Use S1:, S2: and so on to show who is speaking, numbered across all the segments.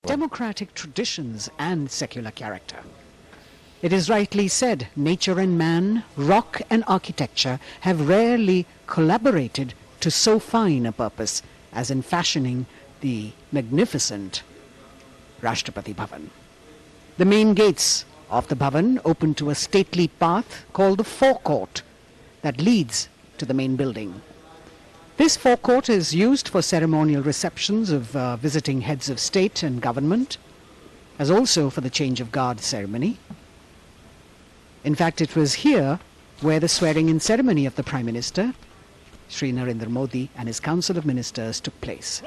S1: democratic traditions and secular character. It is rightly said, nature and man, rock and architecture have rarely collaborated to so fine a purpose as in fashioning the magnificent Rashtrapati Bhavan. The main gates of the Bhavan open to a stately path called the forecourt that leads to the main building. This forecourt is used for ceremonial receptions of visiting heads of state and government, as also for the change of guard ceremony. In fact, it was here where the swearing-in ceremony of the Prime Minister, Shri Narendra Modi, and his Council of Ministers took place.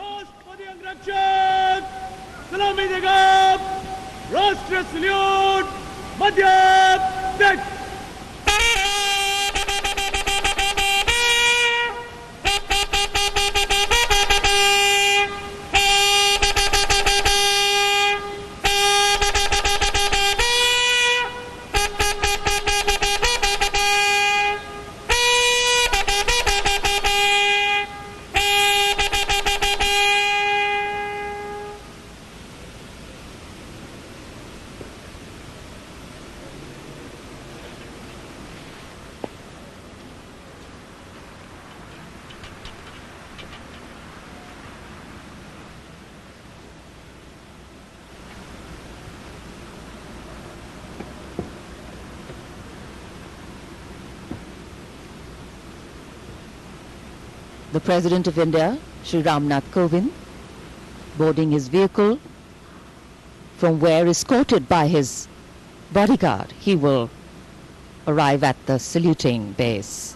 S2: The President of India, Shri Ramnath Kovind, boarding his vehicle, from where, escorted by his bodyguard, he will arrive at the saluting base.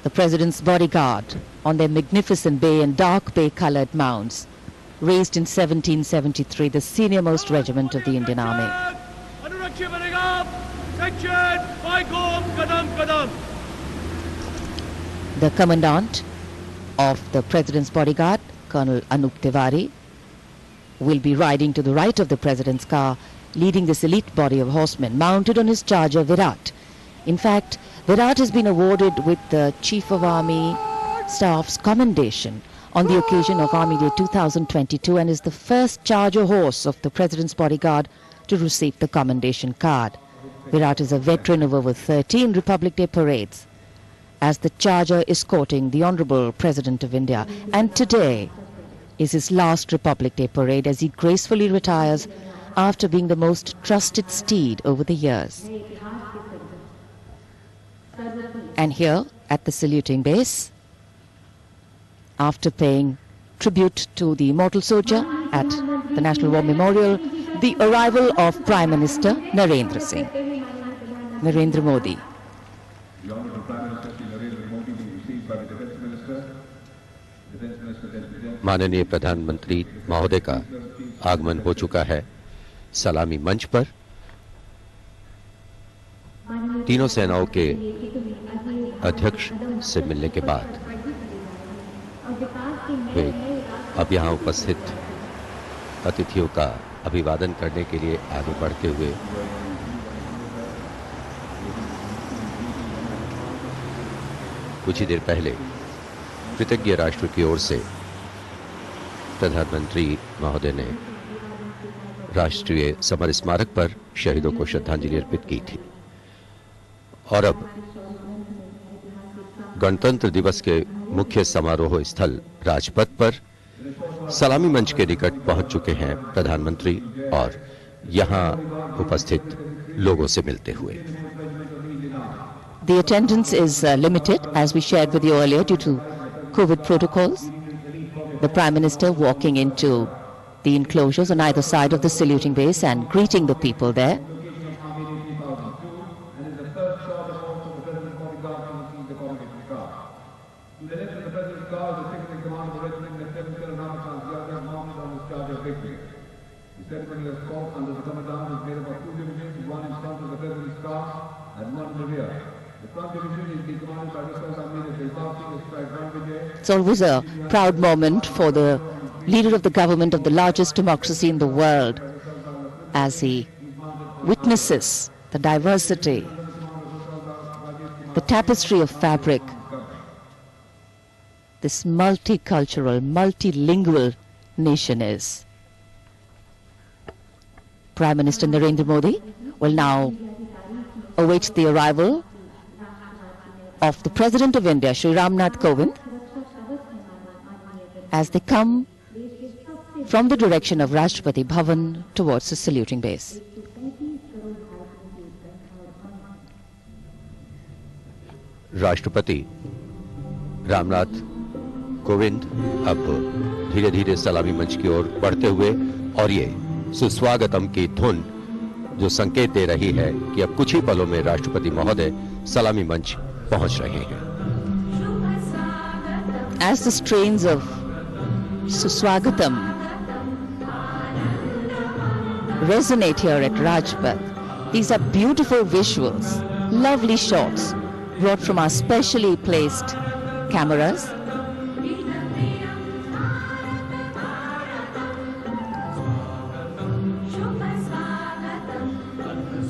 S2: The President's bodyguard on their magnificent bay and dark bay-colored mounts, raised in 1773, the senior-most regiment of the Indian Army. The Commandant of the President's bodyguard, Colonel Anup Tiwari, will be riding to the right of the President's car, leading this elite body of horsemen, mounted on his charger Virat. In fact, Virat has been awarded with the Chief of Army Staff's commendation on the occasion of Army Day 2022 and is the first charger horse of the President's bodyguard to receive the commendation card. Virat is a veteran of over 13 Republic Day parades as the charger escorting the Honorable President of India. And today is his last Republic Day parade as he gracefully retires after being the most trusted steed over the years. And here at the saluting base, after paying tribute to the immortal soldier at the National War Memorial, the arrival of Prime Minister Narendra Modi.
S3: The Honorable Prime Minister Shri Narendra Modi will be received by the Defence Minister.
S4: माननीय प्रधानमंत्री महोदय का आगमन हो चुका है सलामी मंच पर। तीनों सेनाओं के अध्यक्ष से मिलने के बाद वे अब यहाँ उपस्थित अतिथियों का अभिवादन करने के लिए आगे बढ़ते हुए कुछ ही देर पहले कृतज्ञ राष्ट्र की ओर से प्रधानमंत्री महोदय ने राष्ट्रीय समर स्मारक पर शहीदों को श्रद्धांजलि अर्पित की थी और अब गणतंत्र दिवस के मुख्य समारोह स्थल राजपथ पर सलामी मंच के निकट पहुंच चुके हैं प्रधानमंत्री और यहां उपस्थित लोगों से मिलते हुए।
S2: The attendance is limited, as we shared with you earlier, due to COVID protocols. The Prime Minister walking into the enclosures on either side of the saluting base and greeting the people there. It's always a proud moment for the leader of the government of the largest democracy in the world as he witnesses the diversity, the tapestry of fabric, this multicultural, multilingual nation is. Prime Minister Narendra Modi will now await the arrival of the President of India, Shri Ramnath Kovind, as they come from the direction of Rajpath Bhavan towards the saluting base.
S4: राष्ट्रपति रामनाथ कोविंद अब धीरे धीरे सलामी मंच की ओर बढ़ते हुए, और ये सुस्वागतम की धुन जो संकेत दे रही है कि अब कुछ ही पलों में राष्ट्रपति महोदय सलामी मंच पहुंच रहे हैं.
S2: As the strains of Suswagatam resonate here at Rajpath, these are beautiful visuals, lovely shots brought from our specially placed cameras.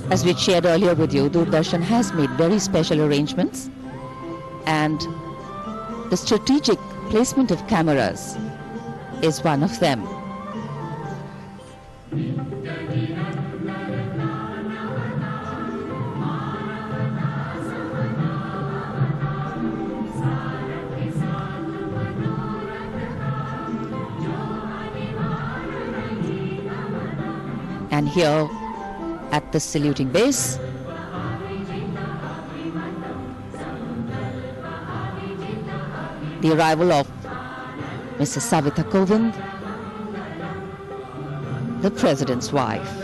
S2: As we shared earlier with you, Doordarshan has made very special arrangements, and the strategic placement of cameras is one of them. And here at the saluting base, the arrival of Mrs. Savita Kovind, the President's wife.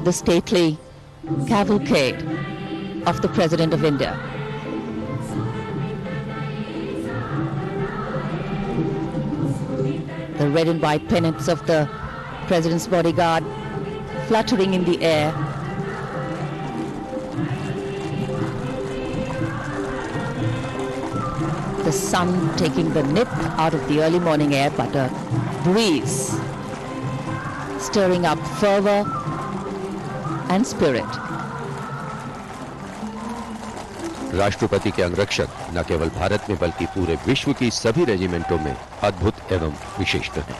S2: The stately cavalcade of the President of India. The red and white pennants of the President's bodyguard fluttering in the air. The sun taking the nip out of the early morning air, but a breeze stirring up fervor and spirit.
S4: राष्ट्रपति के अंगरक्षक न केवल भारत में बल्कि पूरे विश्व की सभी रेजिमेंटों में अद्भुत एवं विशिष्ट हैं.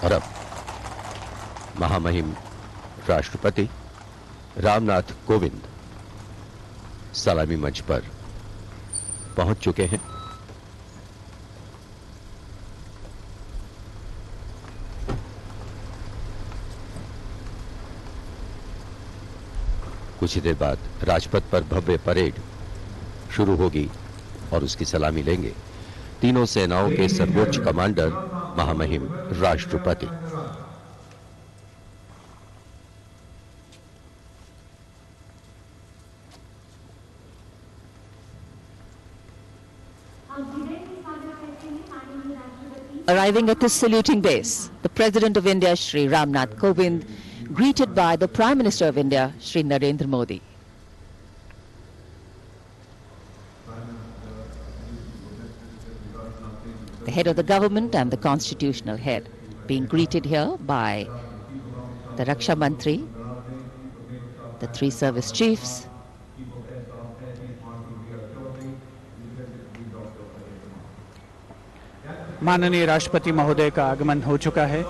S4: और अब महामहिम राष्ट्रपति रामनाथ कोविंद सलामी मंच पर पहुंच चुके हैं. कुछ ही देर बाद राजपथ पर भव्य परेड शुरू होगी और उसकी सलामी लेंगे तीनों सेनाओं के सर्वोच्च कमांडर महामहिम राष्ट्रपति.
S2: Arriving at the saluting base, the President of India, Shri Ramnath Kovind, greeted by the Prime Minister of India, Shri Narendra Modi. The head of the government and the constitutional head being greeted here by the Raksha Mantri, the three service chiefs,
S5: माननीय राष्ट्रपति महोदय का आगमन हो चुका है.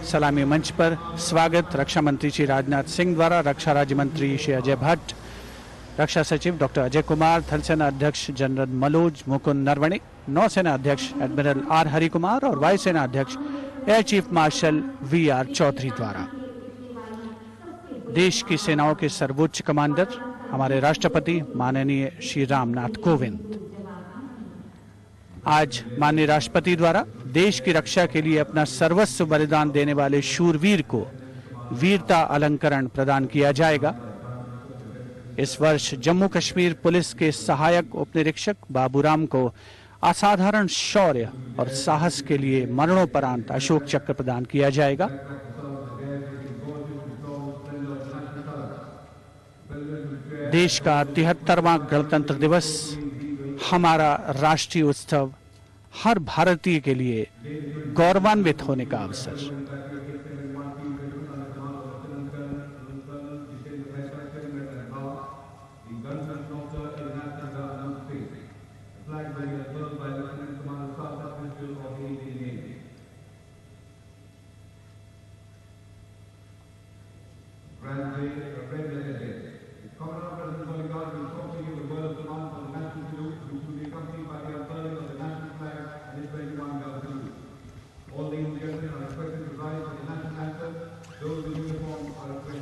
S5: सलामी मंच पर स्वागत रक्षा मंत्री श्री राजनाथ सिंह द्वारा रक्षा राज्य मंत्री श्री अजय भट्ट, रक्षा सचिव डॉक्टर अजय कुमार, थल सेना अध्यक्ष जनरल मनोज मुकुंद नरवणे, नौसेना अध्यक्ष एडमिरल आर हरि कुमार और वायुसेना अध्यक्ष air chief marshal V R Chaudhary द्वारा. देश की सेनाओं के सर्वोच्च कमांडर हमारे राष्ट्रपति माननीय श्री रामनाथ कोविंद आज माननीय राष्ट्रपति द्वारा देश की रक्षा के लिए अपना सर्वस्व बलिदान देने वाले शूरवीर को वीरता अलंकरण प्रदान किया जाएगा. इस वर्ष जम्मू कश्मीर पुलिस के सहायक उपनिरीक्षक बाबूराम को असाधारण शौर्य और साहस के लिए मरणोपरांत अशोक चक्र प्रदान किया जाएगा. देश का 73वां गणतंत्र दिवस हमारा राष्ट्रीय उत्सव हर भारतीय के लिए गौरवान्वित होने का अवसर।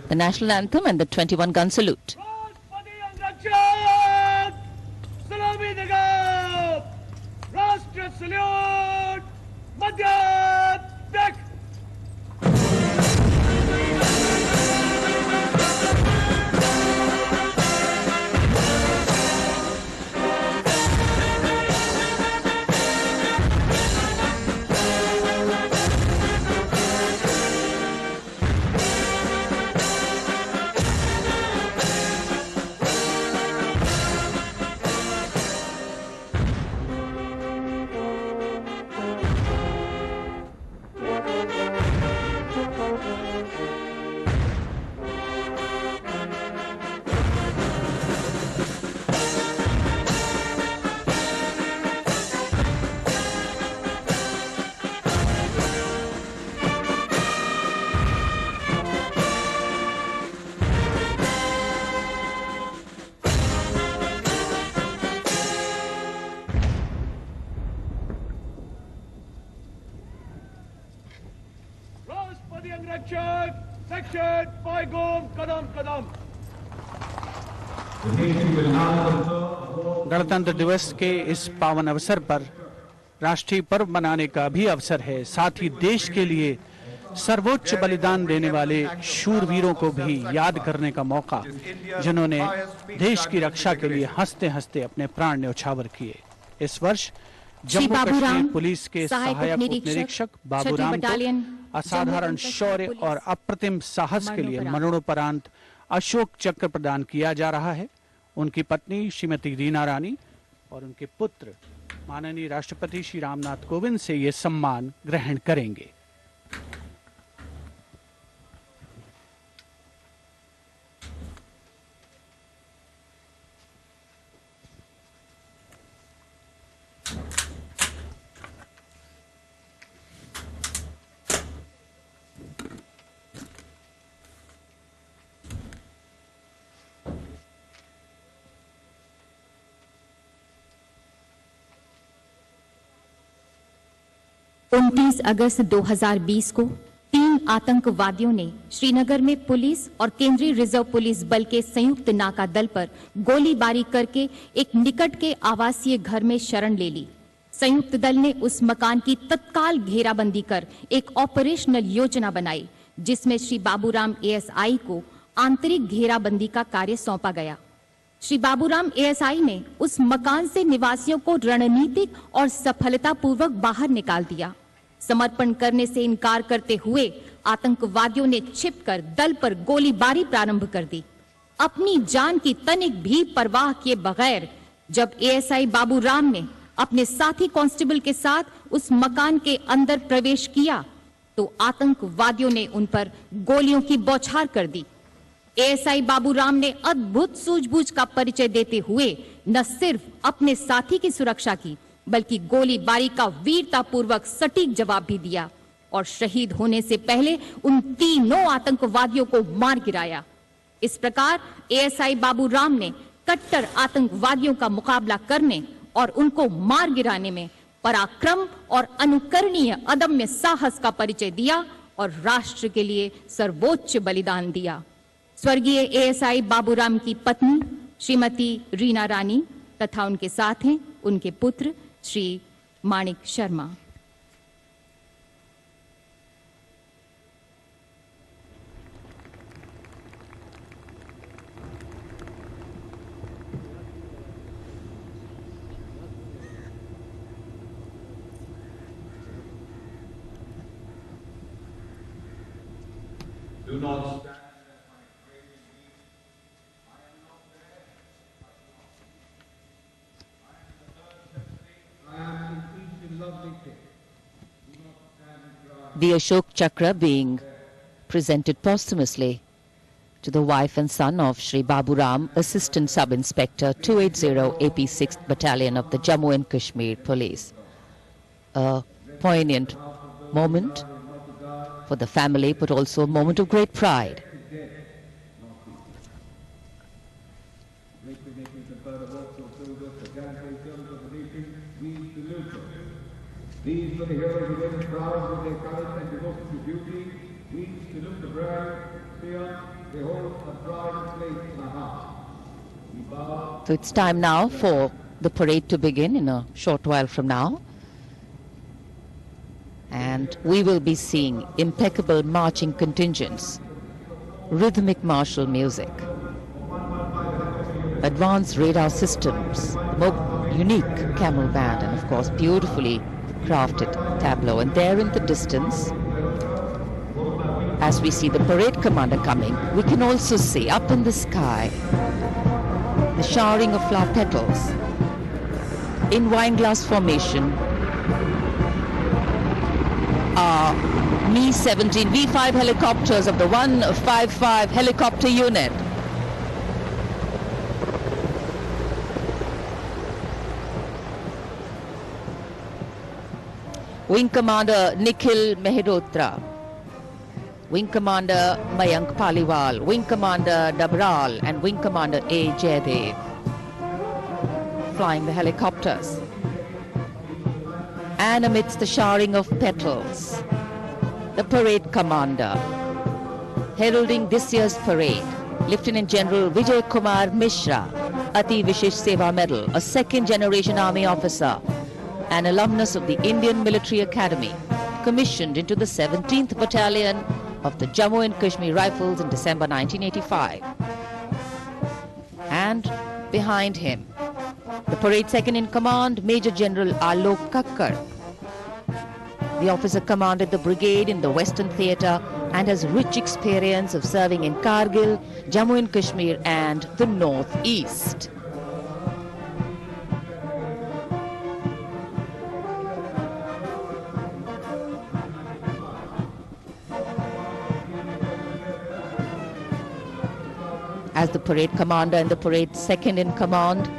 S2: The national anthem and the 21-gun salute.
S5: गणतंत्र दिवस के इस पावन अवसर पर राष्ट्रीय पर्व मनाने का भी अवसर है। साथ ही देश के लिए सर्वोच्च बलिदान देने वाले शूरवीरों को भी याद करने का मौका, जिन्होंने देश की रक्षा के लिए हंसते हंसते अपने प्राण न्यौछावर किए। इस वर्ष जम्मू कश्मीर पुलिस के सहायक उप निरीक्षक बाबूराम को असाधारण शौर्य और अप्रतिम साहस के लिए मरणोपरांत अशोक चक्र प्रदान किया जा रहा है। उनकी पत्नी श्रीमती रीना रानी और उनके पुत्र माननीय राष्ट्रपति श्री रामनाथ कोविंद से ये सम्मान ग्रहण करेंगे।
S6: अगस्त 2020 को 3 आतंकवादियों ने श्रीनगर में पुलिस और केंद्रीय रिजर्व पुलिस बल के संयुक्त नाका दल पर गोलीबारी करके एक निकट के आवासीय घर में शरण ले ली। संयुक्त दल ने उस मकान की तत्काल घेराबंदी कर एक ऑपरेशनल योजना बनाई, जिसमें श्री बाबूराम एएसआई को आंतरिक घेराबंदी का कार्य सौंपा गया। श्री बाबूराम एएसआई ने उस मकान से निवासियों को रणनीतिक और सफलतापूर्वक बाहर निकाल दिया। समर्पण करने से इनकार करते हुए आतंकवादियों ने छिपकर दल पर गोलीबारी प्रारंभ कर दी। अपनी जान की तनिक भी परवाह किए बगैर जब एएसआई बाबूराम ने अपने साथी कांस्टेबल के साथ उस मकान के अंदर प्रवेश किया तो आतंकवादियों ने उन पर गोलियों की बौछार कर दी। एएसआई बाबूराम ने अद्भुत सूझबूझ का परिचय देते हुए न सिर्फ अपने साथी की सुरक्षा की, बल्कि गोलीबारी का वीरतापूर्वक सटीक जवाब भी दिया और शहीद होने से पहले उन तीनों आतंकवादियों को मार गिराया। इस प्रकार एएसआई बाबूराम ने कट्टर आतंकवादियों का मुकाबला करने और उनको मार गिराने में पराक्रम और अनुकरणीय अदम्य साहस का परिचय दिया और राष्ट्र के लिए सर्वोच्च बलिदान दिया। स्वर्गीय एएसआई बाबूराम की पत्नी श्रीमती रीना रानी तथा उनके साथ हैं उनके पुत्र श्री माणिक Sharma.
S3: Do not stand as my crazy deeds. I am not there.
S2: The Ashok Chakra being presented posthumously to the wife and son of Shri Baburam, Assistant Sub-Inspector 280 AP 6th Battalion of the Jammu and Kashmir Police. A poignant moment for the family, but also a moment of great pride.
S3: These were the heroes who went proud with their courage and devotion to duty. We salute the brave, fear, they hold a proud place in our hearts. We bow.
S2: So it's time now for the parade to begin in a short while from now. And we will be seeing impeccable marching contingents, rhythmic martial music, advanced radar systems, more unique camel band, and of course beautifully crafted tableau. And there in the distance, as we see the parade commander coming, we can also see up in the sky the showering of flower petals in wine glass formation are Mi-17 V5 helicopters of the 155 helicopter unit. Wing Commander Nikhil Mehrotra, Wing Commander Mayank Paliwal, Wing Commander Dabral and Wing Commander A. Jaydev flying the helicopters. And amidst the showering of petals, the parade commander heralding this year's parade, Lieutenant General Vijay Kumar Mishra, Ati Vishesh Seva Medal, a second-generation army officer, an alumnus of the Indian Military Academy, commissioned into the 17th Battalion of the Jammu and Kashmir Rifles in December 1985. And behind him, the parade second in command, Major General Alok Kakkar. The officer commanded the brigade in the Western Theatre and has rich experience of serving in Kargil, Jammu and Kashmir and the North-East. As the parade commander and the parade second in command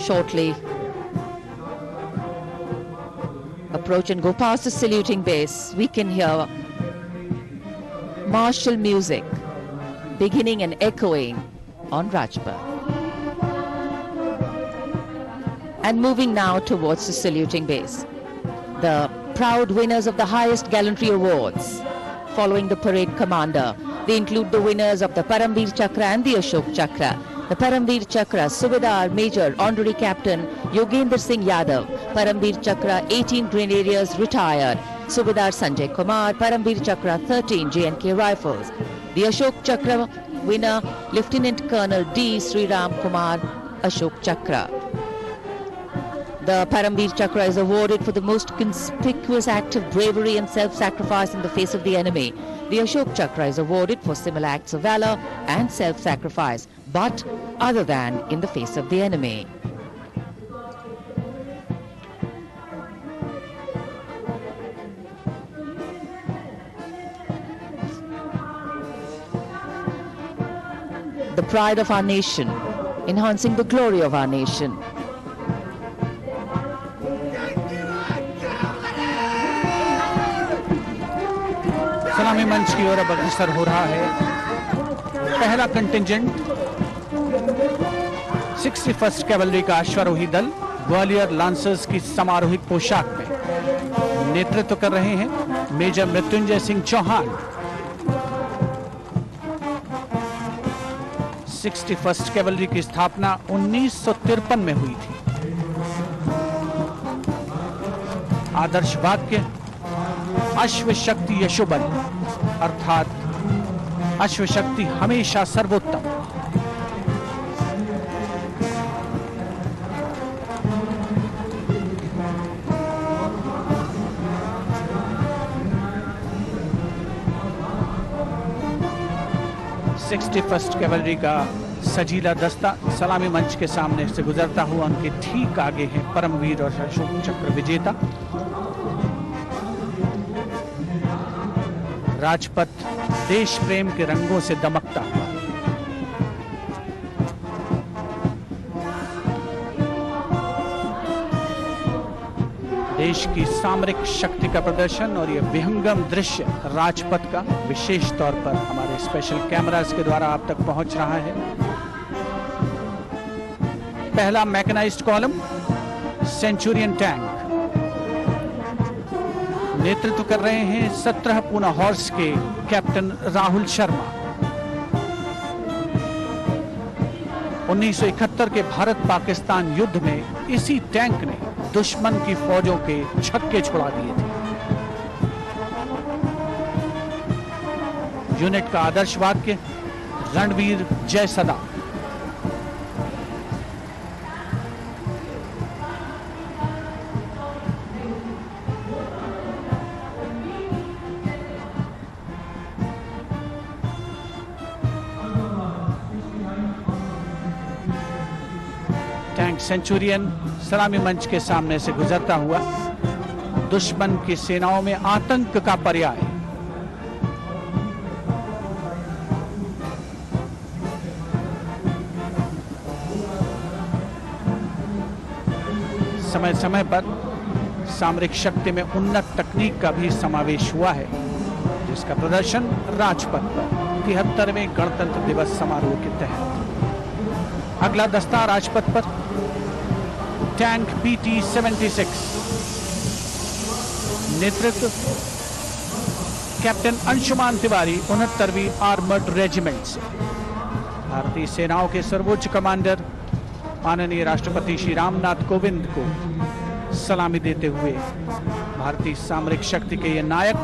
S2: shortly approach and go past the saluting base, we can hear martial music beginning and echoing on Rajpath. And moving now towards the saluting base, the proud winners of the highest gallantry awards following the parade commander. They include the winners of the Paramveer Chakra and the Ashok Chakra. The Paramveer Chakra, Subedar Major Honorary Captain Yogendra Singh Yadav. Paramveer Chakra, 18 Grenadiers retired. Subedar Sanjay Kumar, Paramveer Chakra, 13 J&K Rifles. The Ashok Chakra winner, Lieutenant Colonel D. Sriram Kumar, Ashok Chakra. The Paramveer Chakra is awarded for the most conspicuous act of bravery and self-sacrifice in the face of the enemy. The Ashok Chakra is awarded for similar acts of valor and self-sacrifice, but other than in the face of the enemy. The pride of our nation, enhancing the glory of our nation.
S5: सलामी मंच की ओर अब अग्रसर हो रहा है पहला contingent 61st cavalry का अश्वारोही दल ग्वालियर लांसर्स की समारोहिक पोशाक में नेतृत्व कर रहे हैं major Mrityunjay Singh Chauhan. 61st cavalry की स्थापना 1953 में हुई थी। आदर्श वाक्य अश्व शक्ति यशोबल, अर्थात अश्व शक्ति हमेशा सर्वोत्तम। फर्स्ट कैवलरी का सजीला दस्ता सलामी मंच के सामने से गुजरता हुआ उनके ठीक आगे है परमवीर और अशोक चक्र विजेता राजपथ देश प्रेम के रंगों से दमकता हुआ। देश की सामरिक शक्ति का प्रदर्शन और यह विहंगम दृश्य राजपथ का विशेष तौर पर हमारे स्पेशल कैमरास के द्वारा आप तक पहुंच रहा है। पहला मैकेनाइज्ड कॉलम सेंचुरियन टैंक नेतृत्व कर रहे हैं 17 पूना हॉर्स के कैप्टन राहुल शर्मा। 1971 के भारत पाकिस्तान युद्ध में इसी टैंक ने दुश्मन की फौजों के छक्के छुड़ा दिए थे। यूनिट का आदर्श वाक्य रणवीर जय सदा। टैंक सेंचुरियन सलामी मंच के सामने से गुजरता हुआ दुश्मन की सेनाओं में आतंक का पर्याय। समय समय पर सामरिक शक्ति में उन्नत तकनीक का भी समावेश हुआ है, जिसका प्रदर्शन राजपथ पर 73वें गणतंत्र दिवस समारोह के तहत। अगला दस्ता राजपथ पर टैंक PT-76 नेतृत्व कैप्टन अंशुमान तिवारी 69वीं आर्मर्ड रेजिमेंट से। भारतीय सेनाओं के सर्वोच्च कमांडर माननीय राष्ट्रपति श्री रामनाथ कोविंद को सलामी देते हुए भारतीय सामरिक शक्ति के ये नायक।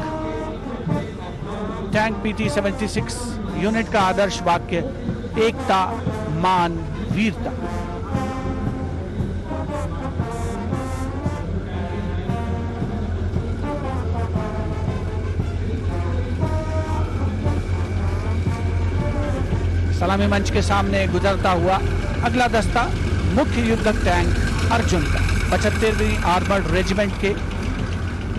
S5: टैंक PT-76 यूनिट का आदर्श वाक्य एकता मान वीरता। सलामी मंच के सामने गुजरता हुआ अगला दस्ता मुख्य युद्धक टैंक अर्जुन का 75वीं आर्मर्ड रेजिमेंट के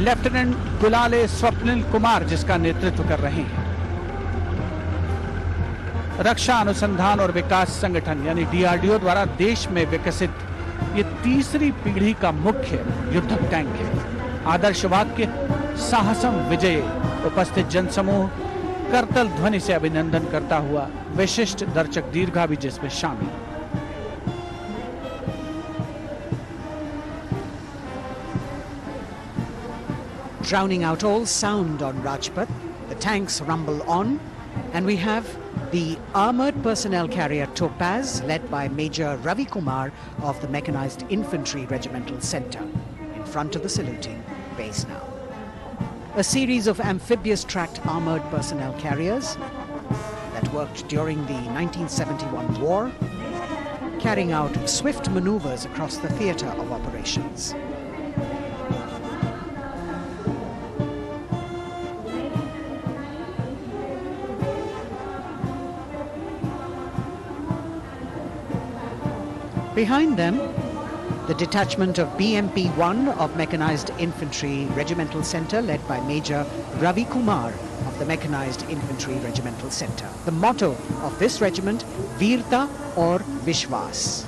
S5: लेफ्टिनेंट गुलाले स्वप्निल कुमार जिसका नेतृत्व कर रहे हैं। रक्षा अनुसंधान और विकास संगठन यानी DRDO द्वारा देश में विकसित ये तीसरी पीढ़ी का मुख्य युद्धक टैंक है। आदर्श वाक्य साहसम विजय। उपस्थित जनसमूह करतल ध्वनि से अभिनंदन करता हुआ विशिष्ट दर्शक दीर्घा भी जिसमें शामिल।
S1: Drowning out all sound on Rajpath, the tanks rumble on, and we have the armored personnel carrier Topaz, led by Major Ravi Kumar of the Mechanized Infantry Regimental Center, in front of the saluting base now. A series of amphibious tracked armored personnel carriers that worked during the 1971 war, carrying out swift maneuvers across the theater of operations. Behind them, the detachment of BMP-1 of Mechanized Infantry Regimental Center, led by Major Ravi Kumar of the Mechanized Infantry Regimental Center. The motto of this regiment, Veerta or Vishwas.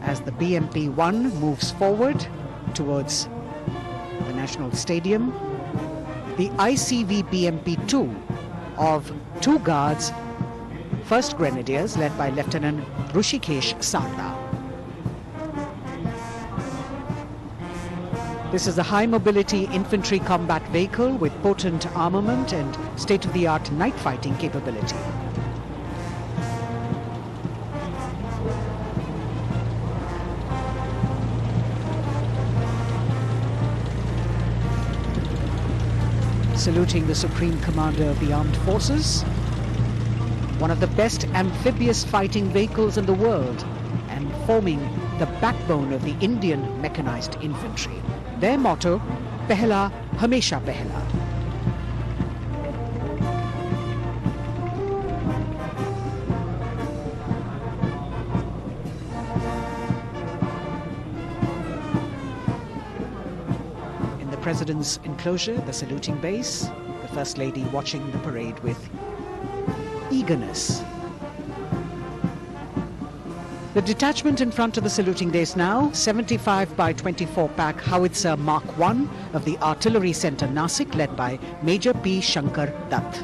S1: As the BMP-1 moves forward towards the National Stadium, the ICV BMP-2 of 2 Guards, 1st Grenadiers, led by Lieutenant Rushikesh Sarda. This is a high-mobility infantry combat vehicle with potent armament and state-of-the-art night fighting capability. Saluting the Supreme Commander of the Armed Forces, one of the best amphibious fighting vehicles in the world and forming the backbone of the Indian Mechanized Infantry. Their motto, Pehla Hamesha Pehla. In the President's enclosure, the saluting base, the First Lady watching the parade with eagerness. The detachment in front of the saluting base now, 75 by 24 pack howitzer Mark I of the Artillery Centre Nasik, led by Major P. Shankar Dutt.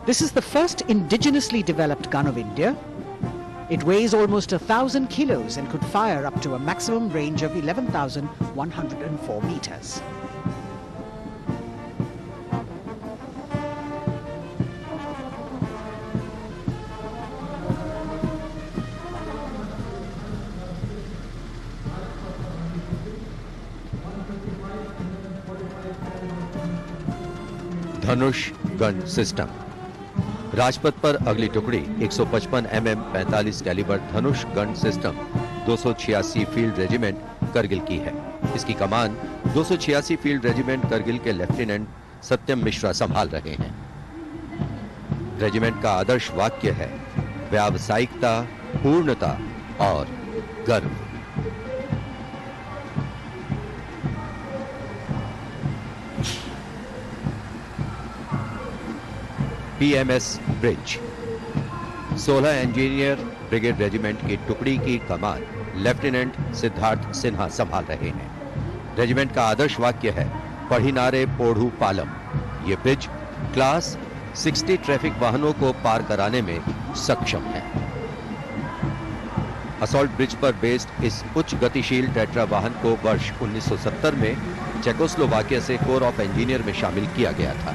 S1: This is the first indigenously developed gun of India. It weighs almost 1,000 kilos and could fire up to a maximum range of 11,104 meters.
S4: Dhanush gun system. Rajpath पर अगली टुकड़ी 155 mm 45 calibre Dhanush gun system 286 field regiment Kargil की है। इसकी कमान 286 field regiment Kargil के lieutenant सत्यम मिश्रा संभाल रहे हैं। रेजिमेंट का आदर्श वाक्य है व्यावसायिकता, पूर्णता और गर्व। PMS bridge. 16 engineer brigade regiment की टुकड़ी की कमान लेफ्टिनेंट सिद्धार्थ सिन्हा संभाल रहे हैं। रेजिमेंट का आदर्श वाक्य है पढ़िनारे पोढ़ू पालम। ये ब्रिज क्लास 60 ट्रैफिक वाहनों को पार कराने में सक्षम है। असॉल्ट ब्रिज पर बेस्ड इस उच्च गतिशील टेट्रा वाहन को वर्ष 1970 में चेकोस्लोवाकिया से कोर ऑफ इंजीनियर में शामिल किया गया था।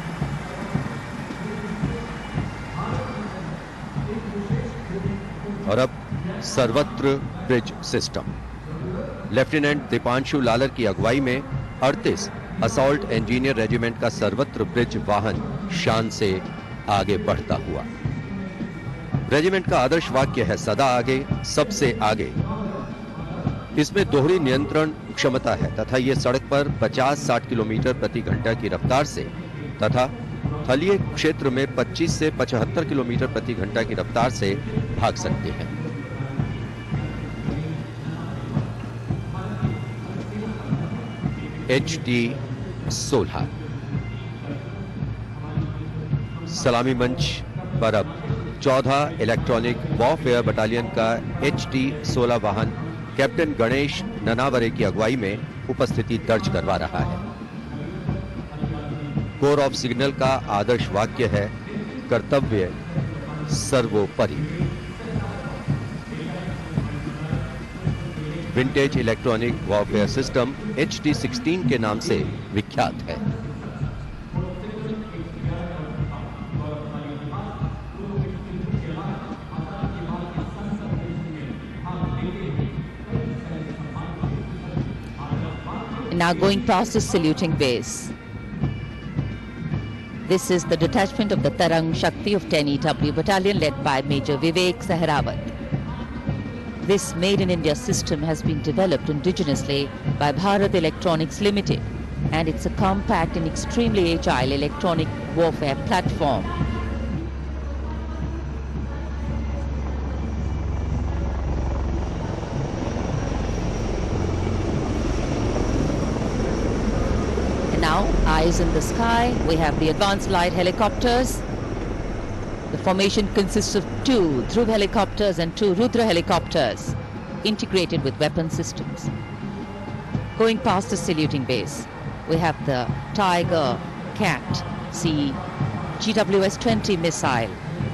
S4: और अब सर्वत्र bridge system. Lieutenant Deepanshu Lalor की अगुवाई में 38 असॉल्ट इंजीनियर रेजिमेंट का सर्वत्र ब्रिज वाहन शान से आगे बढ़ता हुआ। रेजिमेंट का आदर्श वाक्य है सदा आगे, सबसे आगे। इसमें दोहरी नियंत्रण क्षमता है तथा ये सड़क पर 50-60 किलोमीटर प्रति घंटा की रफ्तार से तथा थलीय क्षेत्र में 25 से 75 किलोमीटर प्रति घंटा की रफ्तार से भाग सकते हैं। HD-16 सलामी मंच पर अब 14 इलेक्ट्रॉनिक वॉरफेयर बटालियन का HD-16 वाहन कैप्टन गणेश ननावरे की अगुवाई में उपस्थिति दर्ज करवा रहा है। कोर ऑफ सिग्नल का आदर्श वाक्य है कर्तव्य सर्वोपरि। Vintage electronic warfare system HD-16 के नाम से विख्यात है।
S2: Now going past the saluting base. This is the detachment of the Tarang Shakti of 10 EW Battalion led by Major Vivek Sehrawat. This Made in India system has been developed indigenously by Bharat Electronics Limited, and it's a compact and extremely agile electronic warfare platform. Now, eyes in the sky, we have the advanced light helicopters. The formation consists of 2 Dhruv helicopters and 2 Rudra helicopters, integrated with weapon systems. Going past the saluting base, we have the Tiger Cat C GWS-20 missile,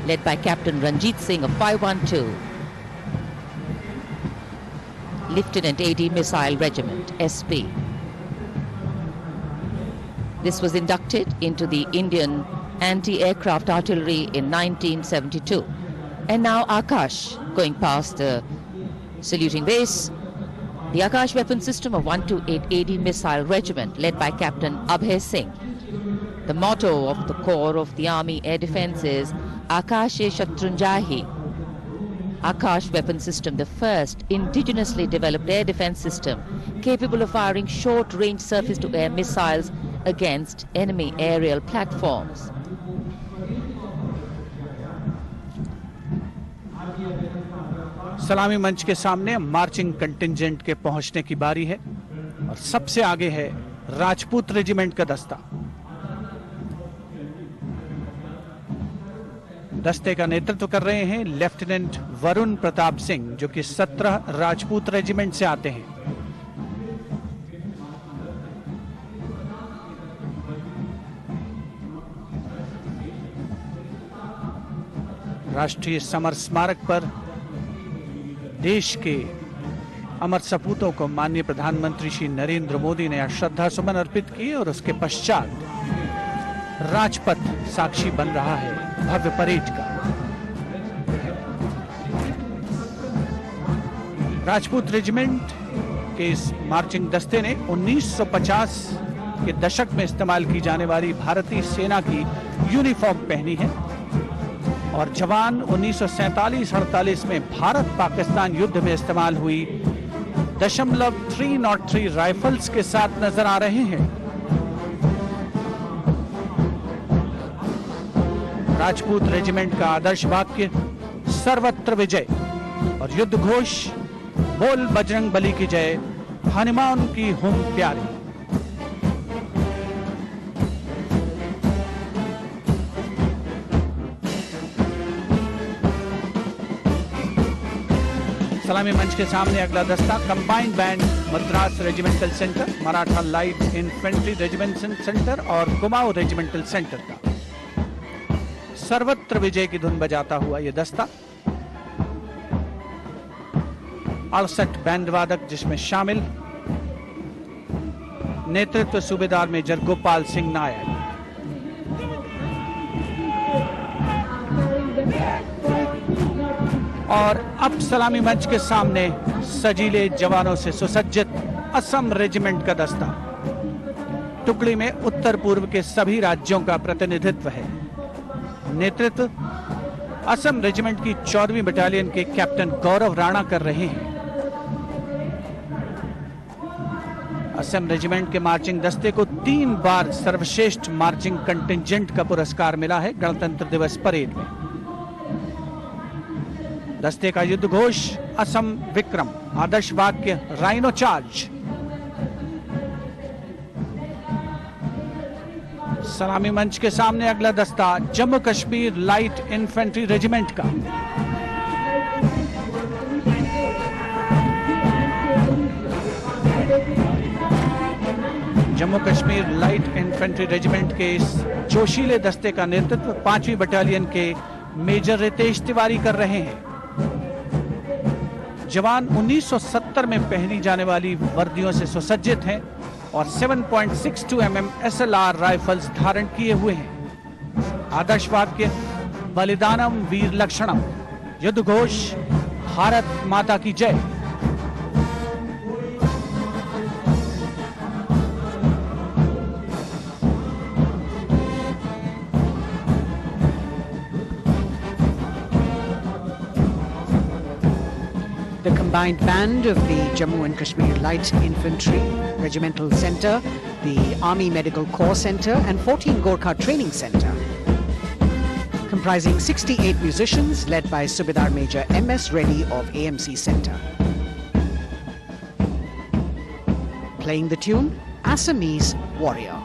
S2: led by Captain Ranjit Singh of 512. Lieutenant AD Missile Regiment, SP. This was inducted into the Indian anti-aircraft artillery in 1972. And now Akash, going past the saluting base, the Akash weapon system of 128 AD Missile Regiment, led by Captain Abhay Singh. The motto of the Corps of the Army Air Defence is Akashe Shatrunjahi. Akash weapon system, the first indigenously developed air defense system capable of firing short-range surface-to-air missiles against enemy aerial platforms.
S5: सलामी मंच के सामने marching contingent के पहुंचने की बारी है और सबसे आगे है राजपूत रेजिमेंट का दस्ता। दस्ते का नेतृत्व कर रहे हैं लेफ्टिनेंट वरुण प्रताप सिंह, जो कि 17 राजपूत रेजिमेंट से आते हैं। राष्ट्रीय समर स्मारक पर देश के अमर सपूतों को माननीय प्रधानमंत्री श्री नरेंद्र मोदी ने श्रद्धा सुमन अर्पित किए और उसके पश्चात राजपथ साक्षी बन रहा है भव्य परेड का। राजपूत रेजिमेंट के इस मार्चिंग दस्ते ने 1950 के दशक में इस्तेमाल की जाने वाली भारतीय सेना की यूनिफॉर्म पहनी है और जवान 1947-48 में भारत पाकिस्तान युद्ध में इस्तेमाल हुई .303 राइफल्स के साथ नजर आ रहे हैं। राजपूत रेजिमेंट का आदर्श वाक्य सर्वत्र विजय और युद्ध घोष बोल बजरंग बली की जय, हनुमान की हुम प्यारी। सलामी मंच के सामने अगला दस्ता combined band Madras regimental centre, Maratha light infantry regimental centre और कुमाऊं रेजिमेंटल सेंटर का सर्वत्र विजय की धुन बजाता हुआ यह दस्ता 68 बैंड वादक जिसमें शामिल नेतृत्व सूबेदार मेजर गोपाल सिंह नायक। और अब सलामी मंच के सामने सजीले जवानों से सुसज्जित असम रेजिमेंट का दस्ता। टुकड़ी में उत्तर पूर्व के सभी राज्यों का प्रतिनिधित्व है। नेतृत्व असम रेजिमेंट की 14वीं बटालियन के कैप्टन गौरव राणा कर रहे हैं। असम रेजिमेंट के मार्चिंग दस्ते को 3 बार सर्वश्रेष्ठ मार्चिंग कंटिंजेंट का पुरस्कार मिला है गणतंत्र दिवस परेड में। दस्ते का युद्ध घोष असम विक्रम, आदर्श वाक्य राइनो चार्ज। सलामी मंच के सामने अगला दस्ता Jammu Kashmir light infantry regiment का। Jammu Kashmir light infantry regiment के इस जोशीले दस्ते का नेतृत्व 5वीं बटालियन के मेजर रितेश तिवारी कर रहे हैं। जवान 1970 में पहनी जाने वाली वर्दियों से सुसज्जित हैं और 7.62 mm SLR राइफल्स धारण किए हुए हैं। आदर्श वाक्य बलिदानम वीर लक्षणम, युद्ध घोष भारत माता की जय।
S1: The combined band of the Jammu and Kashmir Light Infantry Regimental Centre, the Army Medical Corps Centre and 14 Gorkha Training Centre, comprising 68 musicians led by Subedar Major M.S. Reddy of AMC Centre. Playing the tune, Assamese Warrior.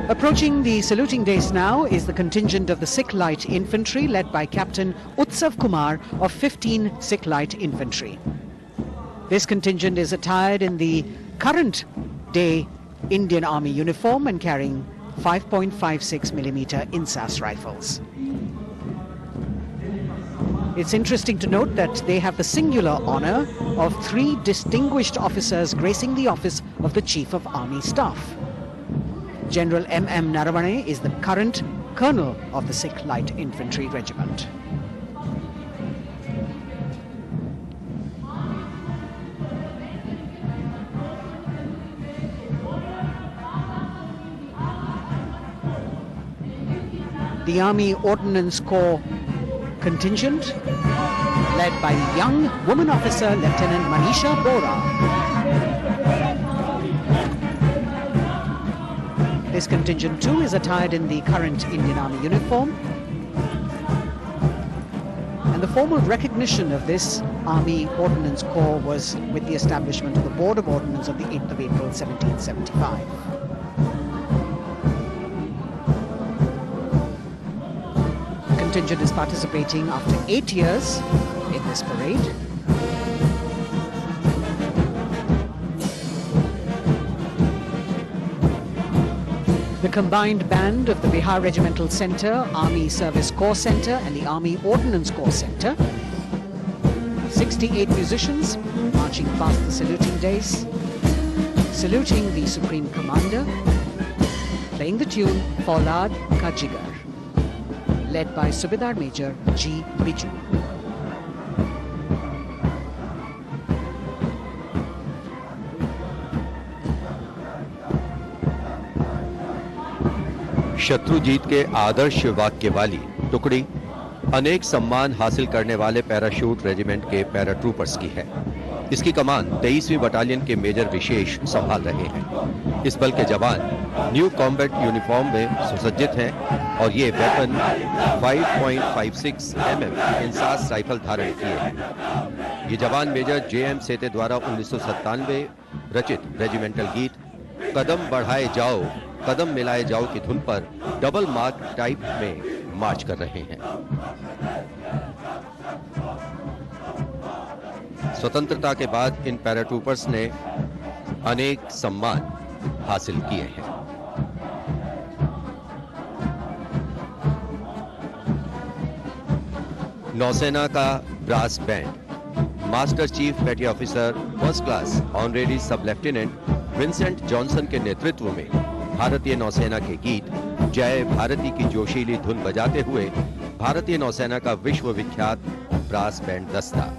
S1: Approaching the saluting dais now is the contingent of the Sikh Light Infantry led by Captain Utsav Kumar of 15 Sikh Light Infantry. This contingent is attired in the current day Indian Army uniform and carrying 5.56mm INSAS rifles. It's interesting to note that they have the singular honor of 3 distinguished officers gracing the office of the Chief of Army Staff. General M.M. Naravane is the current colonel of the Sikh Light Infantry Regiment. the Army Ordnance Corps contingent, led by young woman officer Lieutenant Manisha Bora. This contingent too is attired in the current Indian Army uniform. And the formal recognition of this Army Ordnance Corps was with the establishment of the Board of Ordnance on the 8th of April 1775. The contingent is participating after 8 years in this parade. The combined band of the Bihar Regimental Centre, Army Service Corps Centre and the Army Ordnance Corps Centre. 68 musicians marching past the saluting dais, saluting the Supreme Commander, playing the tune Faulad Ka Jigar, led by Subedar Major G. Biju.
S4: Shatrujeet के आदर्श वाक्य वाली टुकड़ी अनेक सम्मान हासिल करने वाले parachute regiment के पैराट्रूपर्स की है। इसकी कमान 23वीं बटालियन के मेजर विशेष संभाल रहे हैं। इस बल के जवान न्यू कॉम्बैट यूनिफॉर्म में सुसज्जित हैं और ये वेपन 5.56 mm इंसास राइफल धारण किए हैं। ये जवान मेजर J.M. सेते द्वारा 1997 रचित रेजिमेंटल गीत कदम बढ़ाए जाओ कदम मिलाए जाओ की धुन पर डबल मार्क टाइप में मार्च कर रहे हैं। स्वतंत्रता के बाद इन पैराट्रूपर्स ने अनेक सम्मान हासिल किए हैं। नौसेना का ब्रास बैंड मास्टर चीफ पेटी ऑफिसर फर्स्ट क्लास ऑनरेरी सब लेफ्टिनेंट विंसेंट जॉनसन के नेतृत्व में भारतीय नौसेना के गीत जय भारती की जोशीली धुन बजाते हुए भारतीय नौसेना का विश्व विख्यात ब्रास बैंड दस्ता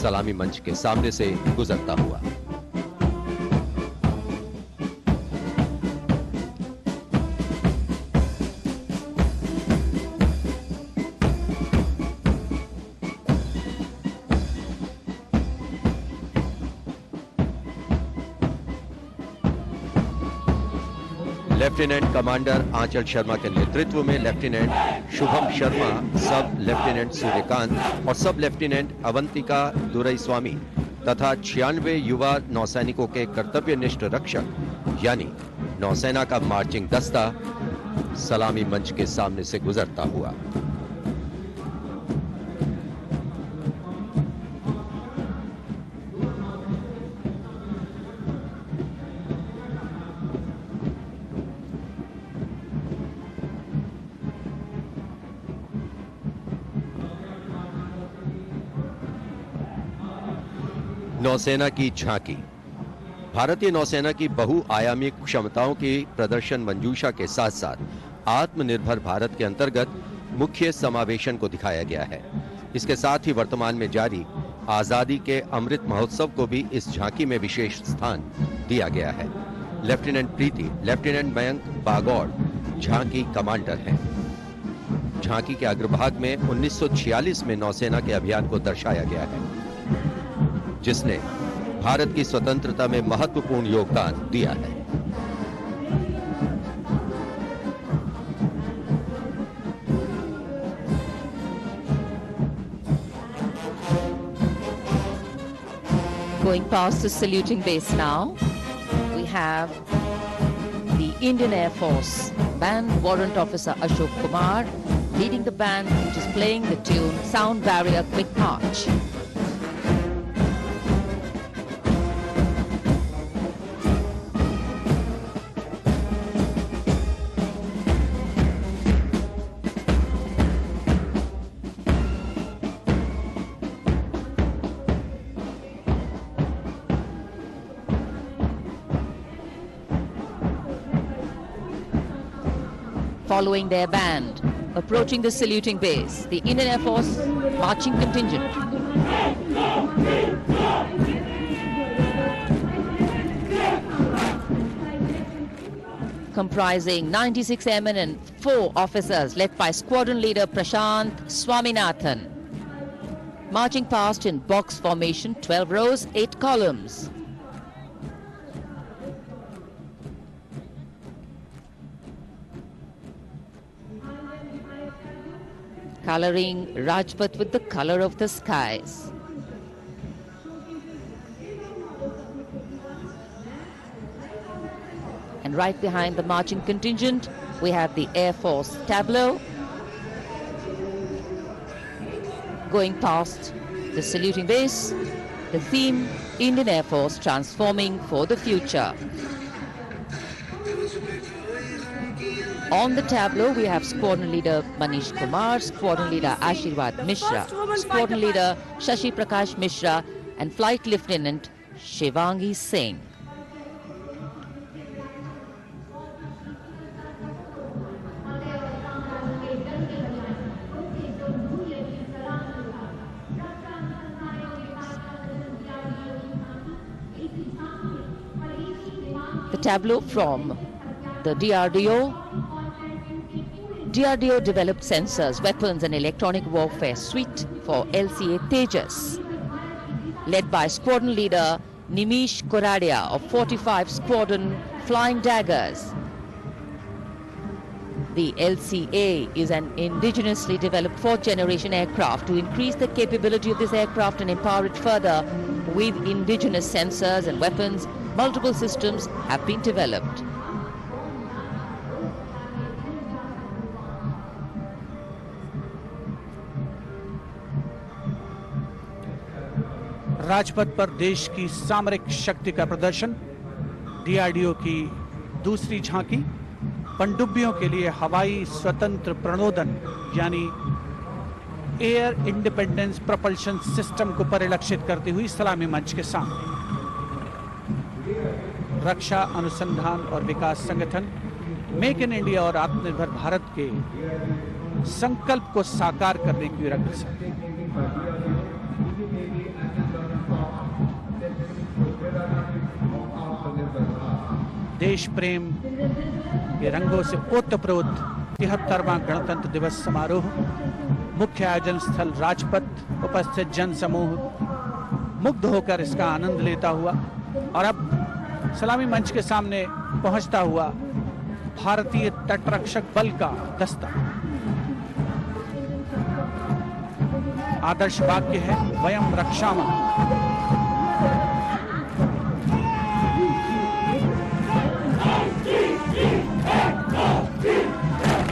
S4: सलामी मंच के सामने से गुजरता हुआ। लेफ्टिनेंट कमांडर आंचल शर्मा के नेतृत्व में लेफ्टिनेंट शुभम शर्मा, सब लेफ्टिनेंट सूर्यकांत और सब लेफ्टिनेंट अवंतिका दुरईस्वामी तथा 96 युवा नौसैनिकों के कर्तव्यनिष्ठ रक्षक यानी नौसेना का मार्चिंग दस्ता सलामी मंच के सामने से गुजरता हुआ। नौसेना की झांकी भारतीय नौसेना की बहुआयामी क्षमताओं की प्रदर्शन मंजूषा के साथ साथ आत्मनिर्भर भारत के अंतर्गत मुख्य समावेशन को दिखाया गया है। इसके साथ ही वर्तमान में जारी आजादी के अमृत महोत्सव को भी इस झांकी में विशेष स्थान दिया गया है। लेफ्टिनेंट प्रीति, लेफ्टिनेंट मयंक बागौड़ झांकी कमांडर हैं। झांकी के अग्रभाग में 1946 में नौसेना के अभियान को दर्शाया गया है जिसने भारत की स्वतंत्रता में महत्वपूर्ण योगदान दिया है।
S2: Going past the saluting base now, we have the Indian Air Force Band Warrant Officer Ashok Kumar leading the band, which is playing the tune Sound Barrier Quick March. Following their band, approaching the saluting base, the Indian Air Force marching contingent. comprising 96 airmen and 4 officers, led by squadron leader Prashant Swaminathan. Marching past in box formation, 12 rows, 8 columns. Coloring Rajpath with the color of the skies. And right behind the marching contingent, we have the Air Force tableau. Going past the saluting base, the theme, Indian Air Force transforming for the future. On the tableau, we have Squadron Leader Manish Kumar, Squadron Leader Ashirwad Mishra, Squadron Leader Shashi Prakash Mishra, and Flight Lieutenant Shivangi Singh. The tableau from the DRDO. DRDO developed sensors, weapons and electronic warfare suite for LCA Tejas, led by Squadron Leader Nimish Koradia of 45 Squadron Flying Daggers. The LCA is an indigenously developed 4th generation aircraft. To increase the capability of this aircraft and empower it further with indigenous sensors and weapons, multiple systems have been developed.
S5: Rajpath पर देश की सामरिक शक्ति का प्रदर्शन, DRDO की दूसरी झांकी, पनडुब्बियों के लिए हवाई स्वतंत्र प्रणोदन यानी एयर इंडिपेंडेंस प्रोपल्शन सिस्टम को परिलक्षित करती हुई सलामी मंच के सामने। रक्षा अनुसंधान और विकास संगठन मेक इन इंडिया और आत्मनिर्भर भारत के संकल्प को साकार करने की रक्षा। देश प्रेम के रंगों से ओतप्रोत 73वां गणतंत्र दिवस समारोह, मुख्य आयोजन स्थल राजपथ, उपस्थित जन समूह मुग्ध होकर इसका आनंद लेता हुआ और अब सलामी मंच के सामने पहुंचता हुआ भारतीय तटरक्षक बल का दस्ता। आदर्श वाक्य है वयम रक्षामः।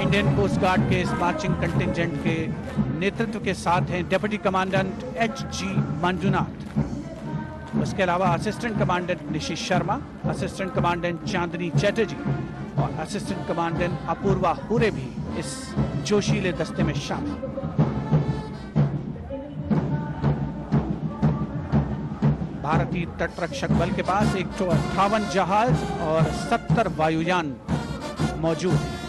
S5: इंडियन कोस्ट गार्ड के इस मार्चिंग कंटिंजेंट के नेतृत्व के साथ हैं डिप्टी कमांडेंट एच.जी. मंजुनाथ। उसके अलावा assistant commandant Nishish Sharma, assistant commandant Chandni Chatterjee और असिस्टेंट कमांडेंट अपूर्वा हुरे भी इस जोशीले दस्ते में शामिल। भारतीय तटरक्षक बल के पास 158 जहाज और 70 वायुयान मौजूद है।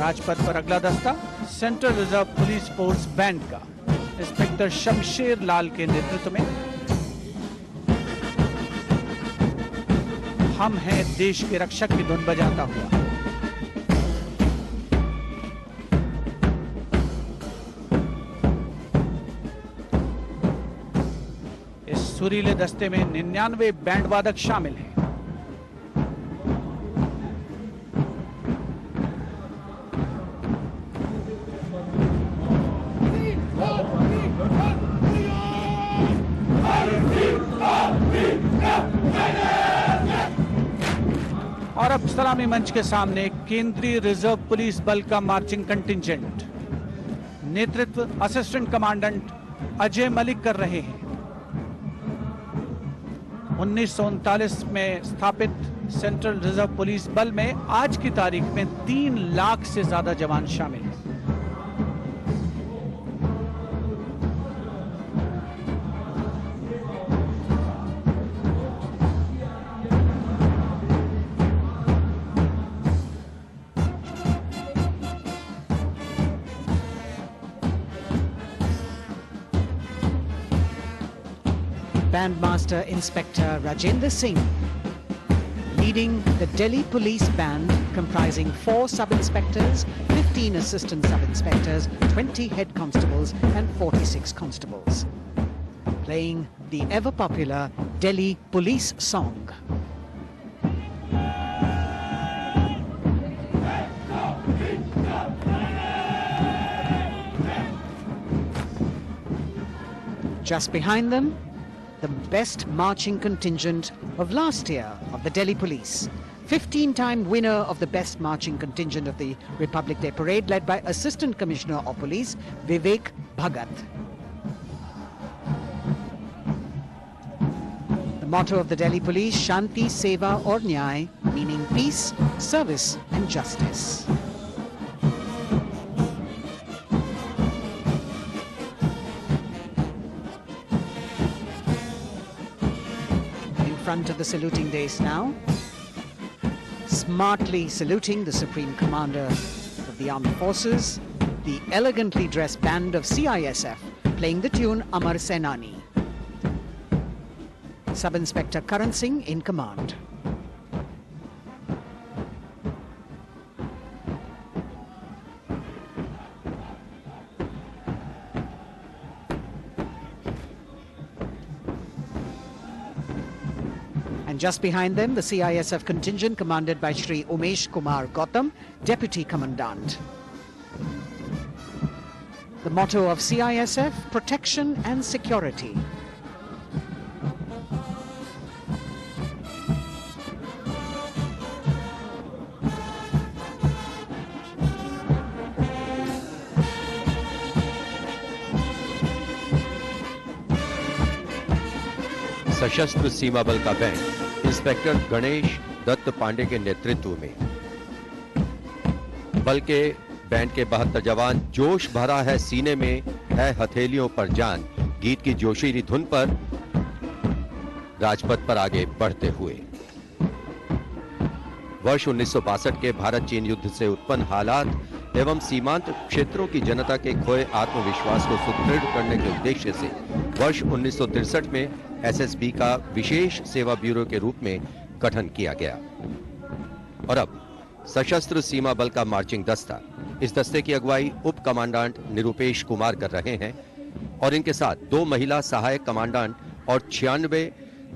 S5: राजपथ पर अगला दस्ता central reserve police force band का इंस्पेक्टर शमशेर लाल के नेतृत्व में। हम हैं देश के रक्षक की धुन बजाता हुआ। इस सुरीले दस्ते में 99 बैंड वादक शामिल हैं। और अब सलामी मंच के सामने केंद्रीय रिजर्व पुलिस बल का मार्चिंग कंटिंजेंट, नेतृत्व असिस्टेंट कमांडेंट अजय मलिक कर रहे हैं। 1939 में स्थापित सेंट्रल रिजर्व पुलिस बल में आज की तारीख में 3 लाख से ज्यादा जवान शामिल हैं।
S1: Bandmaster Inspector Rajendra Singh leading the Delhi Police Band comprising 4 sub-inspectors, 15 assistant sub-inspectors, 20 head constables and 46 constables. Playing the ever-popular Delhi police song. Just behind them, the best marching contingent of last year of the Delhi Police. 15-time winner of the best marching contingent of the Republic Day Parade, led by Assistant Commissioner of Police Vivek Bhagat. The motto of the Delhi Police, Shanti, Seva aur Nyay, meaning peace, service and justice. Front of the saluting dais now, smartly saluting the Supreme Commander of the Armed Forces, the elegantly dressed band of CISF playing the tune Amar Senani. Sub-Inspector Karan Singh in command. Just behind them, the CISF contingent commanded by Shri Umesh Kumar Gautam, Deputy Commandant. The motto of CISF, protection and security.
S4: सशस्त्र सीमा बल का band inspector Ganesh Dutt Pandey के नेतृत्व में। बल के band के 72 जवान जोश भरा है सीने में है हथेलियों पर जान गीत की जोशीली धुन पर राजपथ पर आगे बढ़ते हुए। वर्ष 1962 के भारत चीन युद्ध से उत्पन्न हालात एवं सीमांत क्षेत्रों की जनता के खोए आत्मविश्वास को सुदृढ़ करने के उद्देश्य से वर्ष 1963 में एसएसबी का विशेष सेवा ब्यूरो के रूप में गठन किया गया और अब सशस्त्र सीमा बल का मार्चिंग दस्ता, इस दस्ते की अगुवाई उप कमांडेंट निरुपेश कुमार कर रहे हैं और इनके साथ 2 महिला सहायक कमांडेंट और 96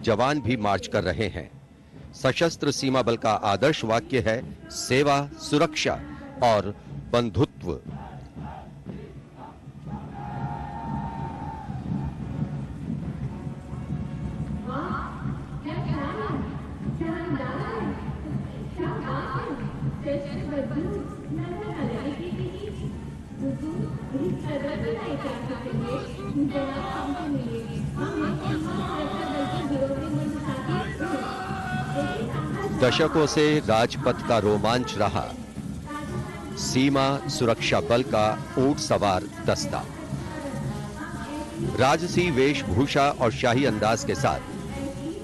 S4: जवान भी मार्च कर रहे हैं। सशस्त्र सीमा बल का आदर्श वाक्य है सेवा, सुरक्षा और बंधुत्व। दशकों से राजपथ का रोमांच रहा सीमा सुरक्षा बल का ऊंट सवार दस्ता। राजसी वेशभूषा और शाही अंदाज के साथ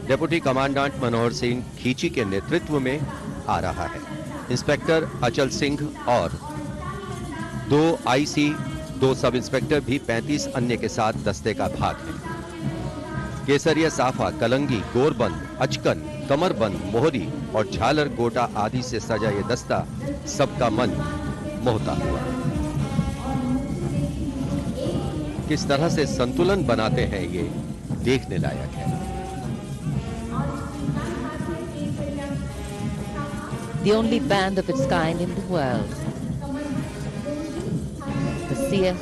S4: डिप्टी कमांडेंट मनोहर सिंह खींची के नेतृत्व में आ रहा है। इंस्पेक्टर अचल सिंह और 2 आईसी, 2 सब इंस्पेक्टर भी 35 अन्य के साथ दस्ते का भाग है। केसरिया साफा, कलंगी, गोरबंद, अचकन, कमरबंद, मोहरी और झालर गोटा आदि से सजा ये दस्ता सबका मन मोहता हुआ। किस तरह से संतुलन बनाते हैं ये देखने लायक है।
S2: The only band of its kind in the world, the CF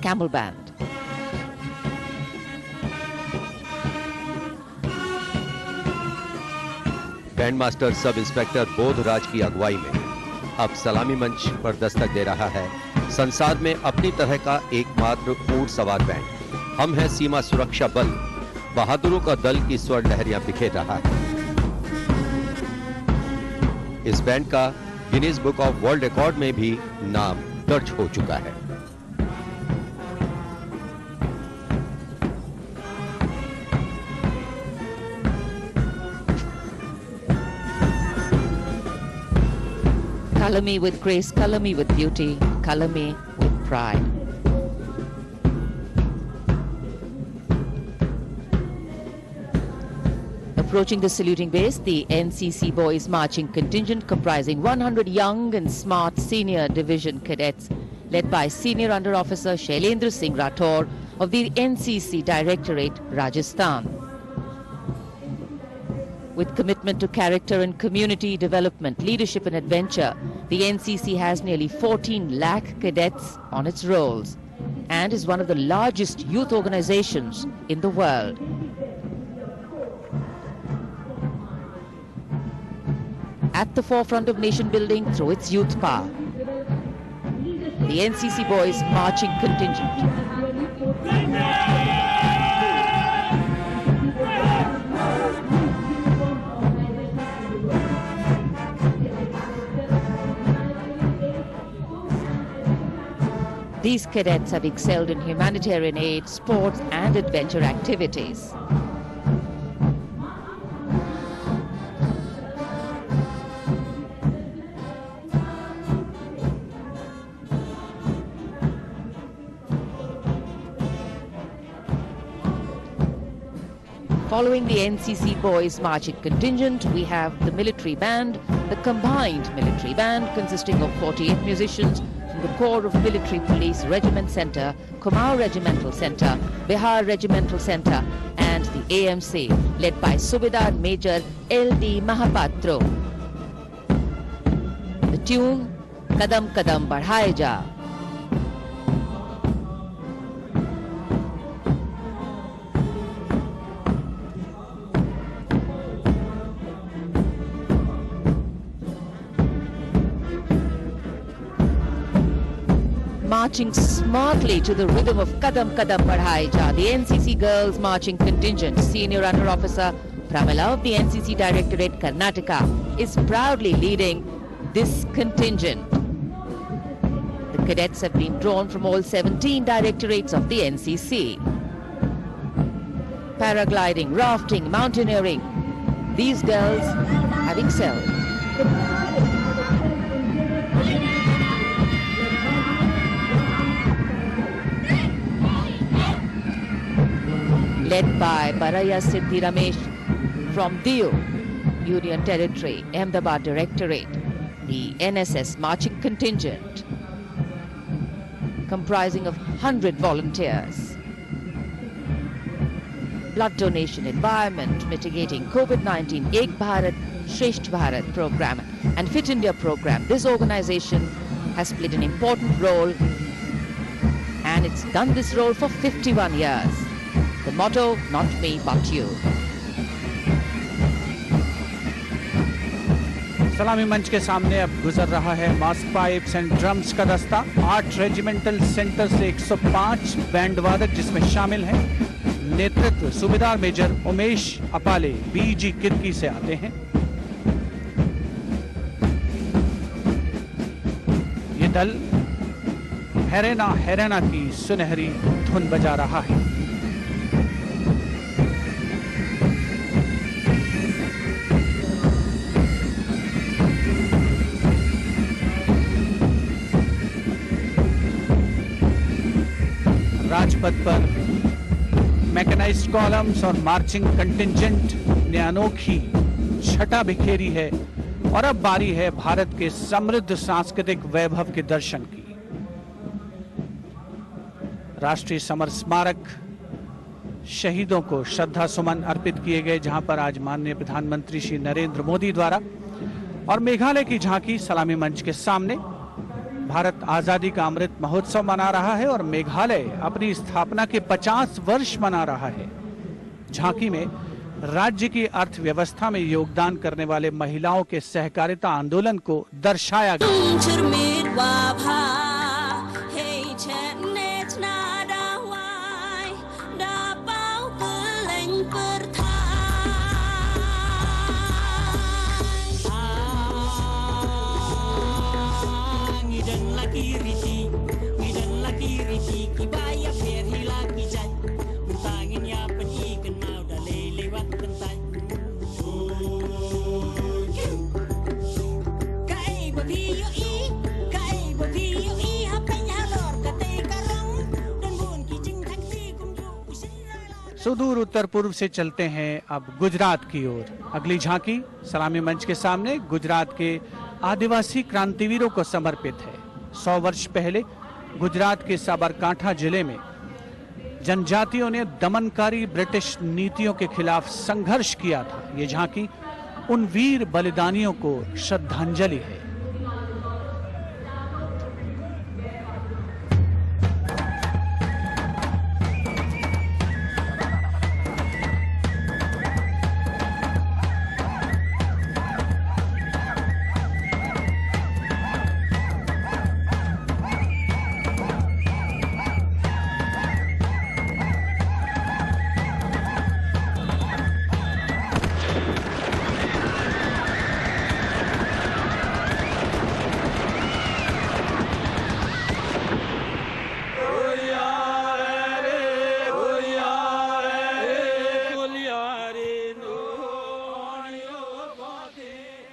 S2: Camel Band.
S4: Band master sub inspector Bodhraj की अगुवाई में अब सलामी मंच पर दस्तक दे रहा है संसार में अपनी तरह का एकमात्र ऊंट सवार बैंड। हम हैं सीमा सुरक्षा बल, बहादुरों का दल की स्वर लहरियां बिखेर रहा है। इस बैंड का Guinness book of world record में भी नाम दर्ज हो चुका है।
S2: Color me with grace, color me with beauty, color me with pride. A Approaching the saluting base, the NCC Boys Marching Contingent comprising 100 young and smart senior division cadets led by Senior Under Officer Shailendra Singh Rathore of the NCC Directorate, Rajasthan. With commitment to character and community development, leadership and adventure, the NCC has nearly 14 lakh cadets on its rolls and is one of the largest youth organizations in the world. At the forefront of nation building through its youth power, the NCC Boys Marching Contingent. These cadets have excelled in humanitarian aid, sports and adventure activities. Following the NCC Boys Marching Contingent, we have the military band, the combined military band consisting of 48 musicians from the Corps of Military Police Regiment Centre, Kumaon Regimental Centre, Bihar Regimental Centre and the AMC led by Subedar Major L.D. Mahapatro. The tune, Kadam Kadam Badhaye Ja. Marching smartly to the rhythm of Kadam Kadam Badhaye Ja, the NCC Girls Marching Contingent, Senior Under Officer Pramila of the NCC Directorate, Karnataka, is proudly leading this contingent. The cadets have been drawn from all 17 directorates of the NCC. Paragliding, rafting, mountaineering, these girls have excelled. Led by Baraya Siddhi Ramesh from Diu, Union Territory, Ahmedabad Directorate, the NSS Marching Contingent, comprising of 100 volunteers. Blood donation, environment, mitigating COVID-19, Ek Bharat, Shresht Bharat program and Fit India program. This organization has played an important role and it's done this role for 51 years. The motto, not me but you.
S5: सलामी मंच के सामने अब गुजर रहा है मास pipes and drums का दस्ता। 8 रेजिमेंटल सेंटर से 105 बैंड वादक जिसमें शामिल हैं। नेतृत्व सूबेदार मेजर उमेश अपाले बीजी किर्की से आते हैं। ये दल हैरेना हैरेना की सुनहरी धुन बजा रहा है। राजपथ पर मैकेनाइज्ड कॉलम्स और मार्चिंग कंटिंजेंट ने अनोखी छटा बिखेरी है और अब बारी है भारत के समृद्ध सांस्कृतिक वैभव के दर्शन की। राष्ट्रीय समर स्मारक शहीदों को श्रद्धा सुमन अर्पित किए गए, जहां पर आज माननीय प्रधानमंत्री श्री नरेंद्र मोदी द्वारा और मेघालय की झांकी सलामी मंच के सामने। भारत आजादी का अमृत महोत्सव मना रहा है और मेघालय अपनी स्थापना के 50 वर्ष मना रहा है। झांकी में राज्य की अर्थव्यवस्था में योगदान करने वाले महिलाओं के सहकारिता आंदोलन को दर्शाया गया। सुदूर उत्तर पूर्व से चलते हैं अब गुजरात की ओर। अगली झांकी सलामी मंच के सामने गुजरात के आदिवासी क्रांतिवीरों को समर्पित है। 100 वर्ष पहले गुजरात के साबरकांठा जिले में जनजातियों ने दमनकारी ब्रिटिश नीतियों के खिलाफ संघर्ष किया था। ये झांकी उन वीर बलिदानियों को श्रद्धांजलि है।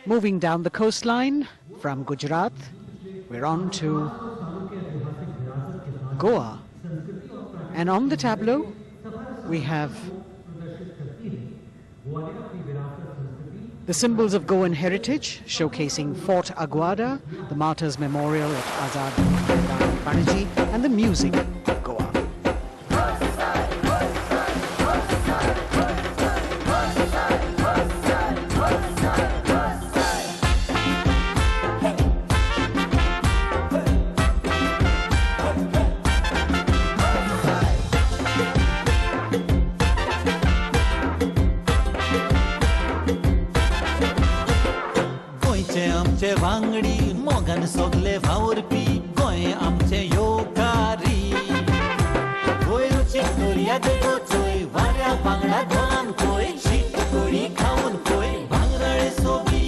S1: Moving down the coastline from Gujarat, we're on to Goa. And on the tableau, we have the symbols of Goan heritage, showcasing Fort Aguada, the Martyrs Memorial at Azad Banaji, and the music of Goa.
S7: वांगडी मोगन सोगले भावरपी गोय आमचे योकारी गोय रुची तोरिया देखो चोय वाऱ्या बांगडा धोलान कोय शीत कोळी खाऊन कोय भांगरळे सोबी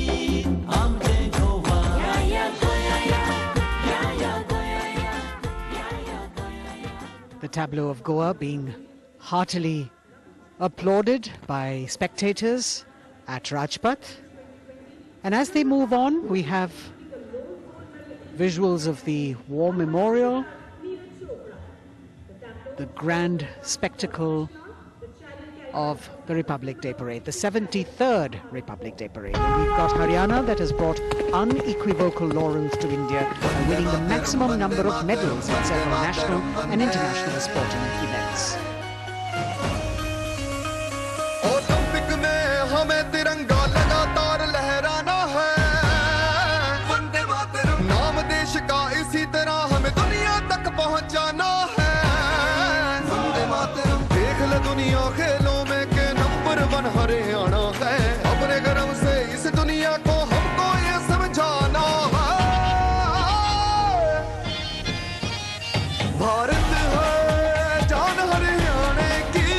S7: आमचे गोवा या या गोया या गोया या.
S1: The tableau of Goa being heartily applauded by spectators at Rajpath. And as they move on, we have visuals of the War Memorial, the grand spectacle of the Republic Day Parade, the 73rd Republic Day Parade. And we've got Haryana that has brought unequivocal laurels to India by winning the maximum number of medals in several national and international sporting events.
S8: Olympic में हमें तिरंगा लगातार लहराना है, वंदे मातरम नाम देश का इसी तरह हमें दुनिया तक पहुंचाना है, वंदे मातरम देख ले दुनिया खेलों में के नंबर 1 हरियाणा है, अपने गर्व से इस दुनिया को हमको ये समझाना है, भारत है जान हरियाणा की,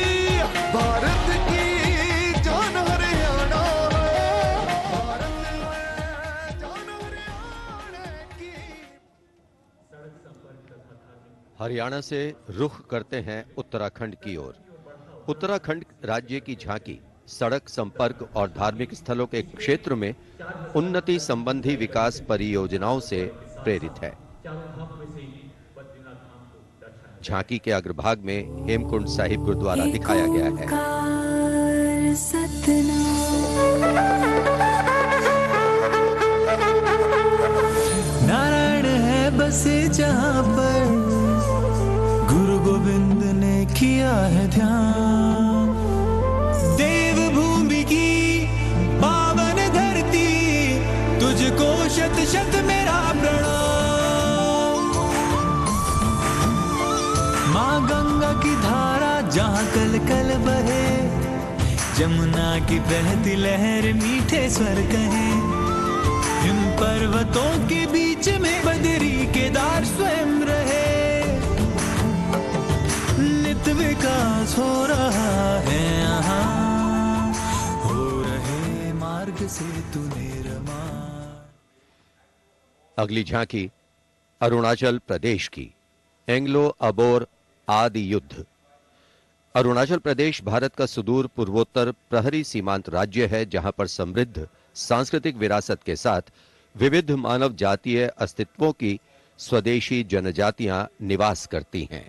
S8: भारत की जान हरियाणा है, भारत है जान हरियाणा की.
S4: हरियाणा से रुख करते हैं उत्तराखंड की ओर। उत्तराखंड राज्य की झांकी सड़क संपर्क और धार्मिक स्थलों के क्षेत्र में उन्नति संबंधी विकास परियोजनाओं से प्रेरित है। झांकी के अग्रभाग में हेमकुंड साहिब गुरुद्वारा दिखाया गया है।
S7: नारायण है बसे जहाँ पर गुरु गोविंद ने किया है ध्यान, देवभूमि की पावन धरती तुझको शत शत मेरा प्रणाम। माँ गंगा की धारा जहाँ कल कल बहे, जमुना की बहती लहर मीठे स्वर कहे, इन पर्वतों के बीच में बदरी केदार स्वयं रहे, नित विकास हो रहा है यहाँ, हो रहे मार्ग से तू निर्मा।
S4: अगली झांकी अरुणाचल प्रदेश की एंग्लो अबोर आदि युद्ध। अरुणाचल प्रदेश भारत का सुदूर पूर्वोत्तर प्रहरी सीमांत राज्य है, जहां पर समृद्ध सांस्कृतिक विरासत के साथ विविध मानव जातीय अस्तित्वों की स्वदेशी जनजातियां निवास करती हैं।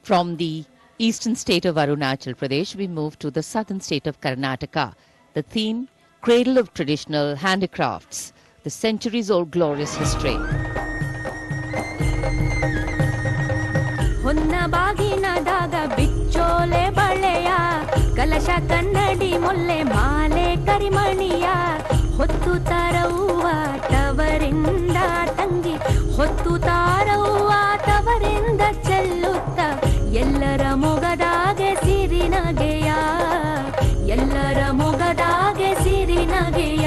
S2: From the eastern state of Arunachal Pradesh, we move to the southern state of Karnataka. The theme, Cradle of Traditional Handicrafts, the centuries-old glorious history.
S9: ಹೊನ್ನಬಾಗಿನದಾಗ ಬಿಚ್ಚೋಲೆ ಬಳೆಯ ಕಲಶ ಕನ್ನಡಿ ಮೊಲ್ಲೆ ಮಾಲೆ ಕರಿಮಣಿಯ ಹೊತ್ತು ತಾರವ್ವ ತವರಿಂದ ತಂಗಿ ಹೊತ್ತು ತಾರವ್ವ ತವರಿಂದ ಚೆಲ್ಲುತ್ತ ಎಲ್ಲರ ಮೊಗದಾಗೆ ಸಿರಿನಗೆಯ ಎಲ್ಲರ ಮೊಗದಾಗೆ ಸಿರಿನಗೆಯ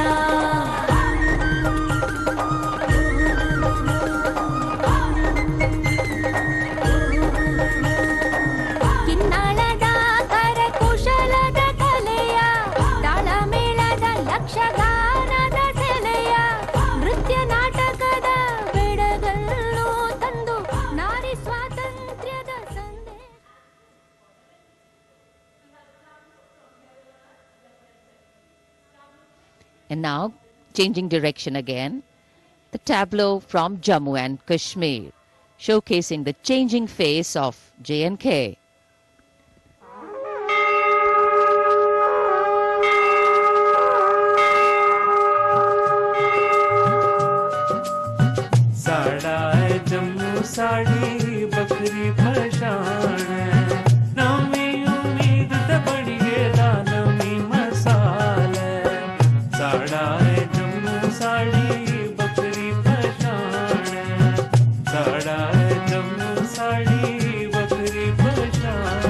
S2: And now, changing direction again, the tableau from Jammu and Kashmir, showcasing the changing face of J&K.
S10: साड़ा है जम्मू साड़ी बकरी पशान नवी उम्मीद ते बड़ी गेदा नवी मसाल साड़ा है जम्मू साड़ी बकरी पशान साड़ा है जम्मू साड़ी बकरी पशान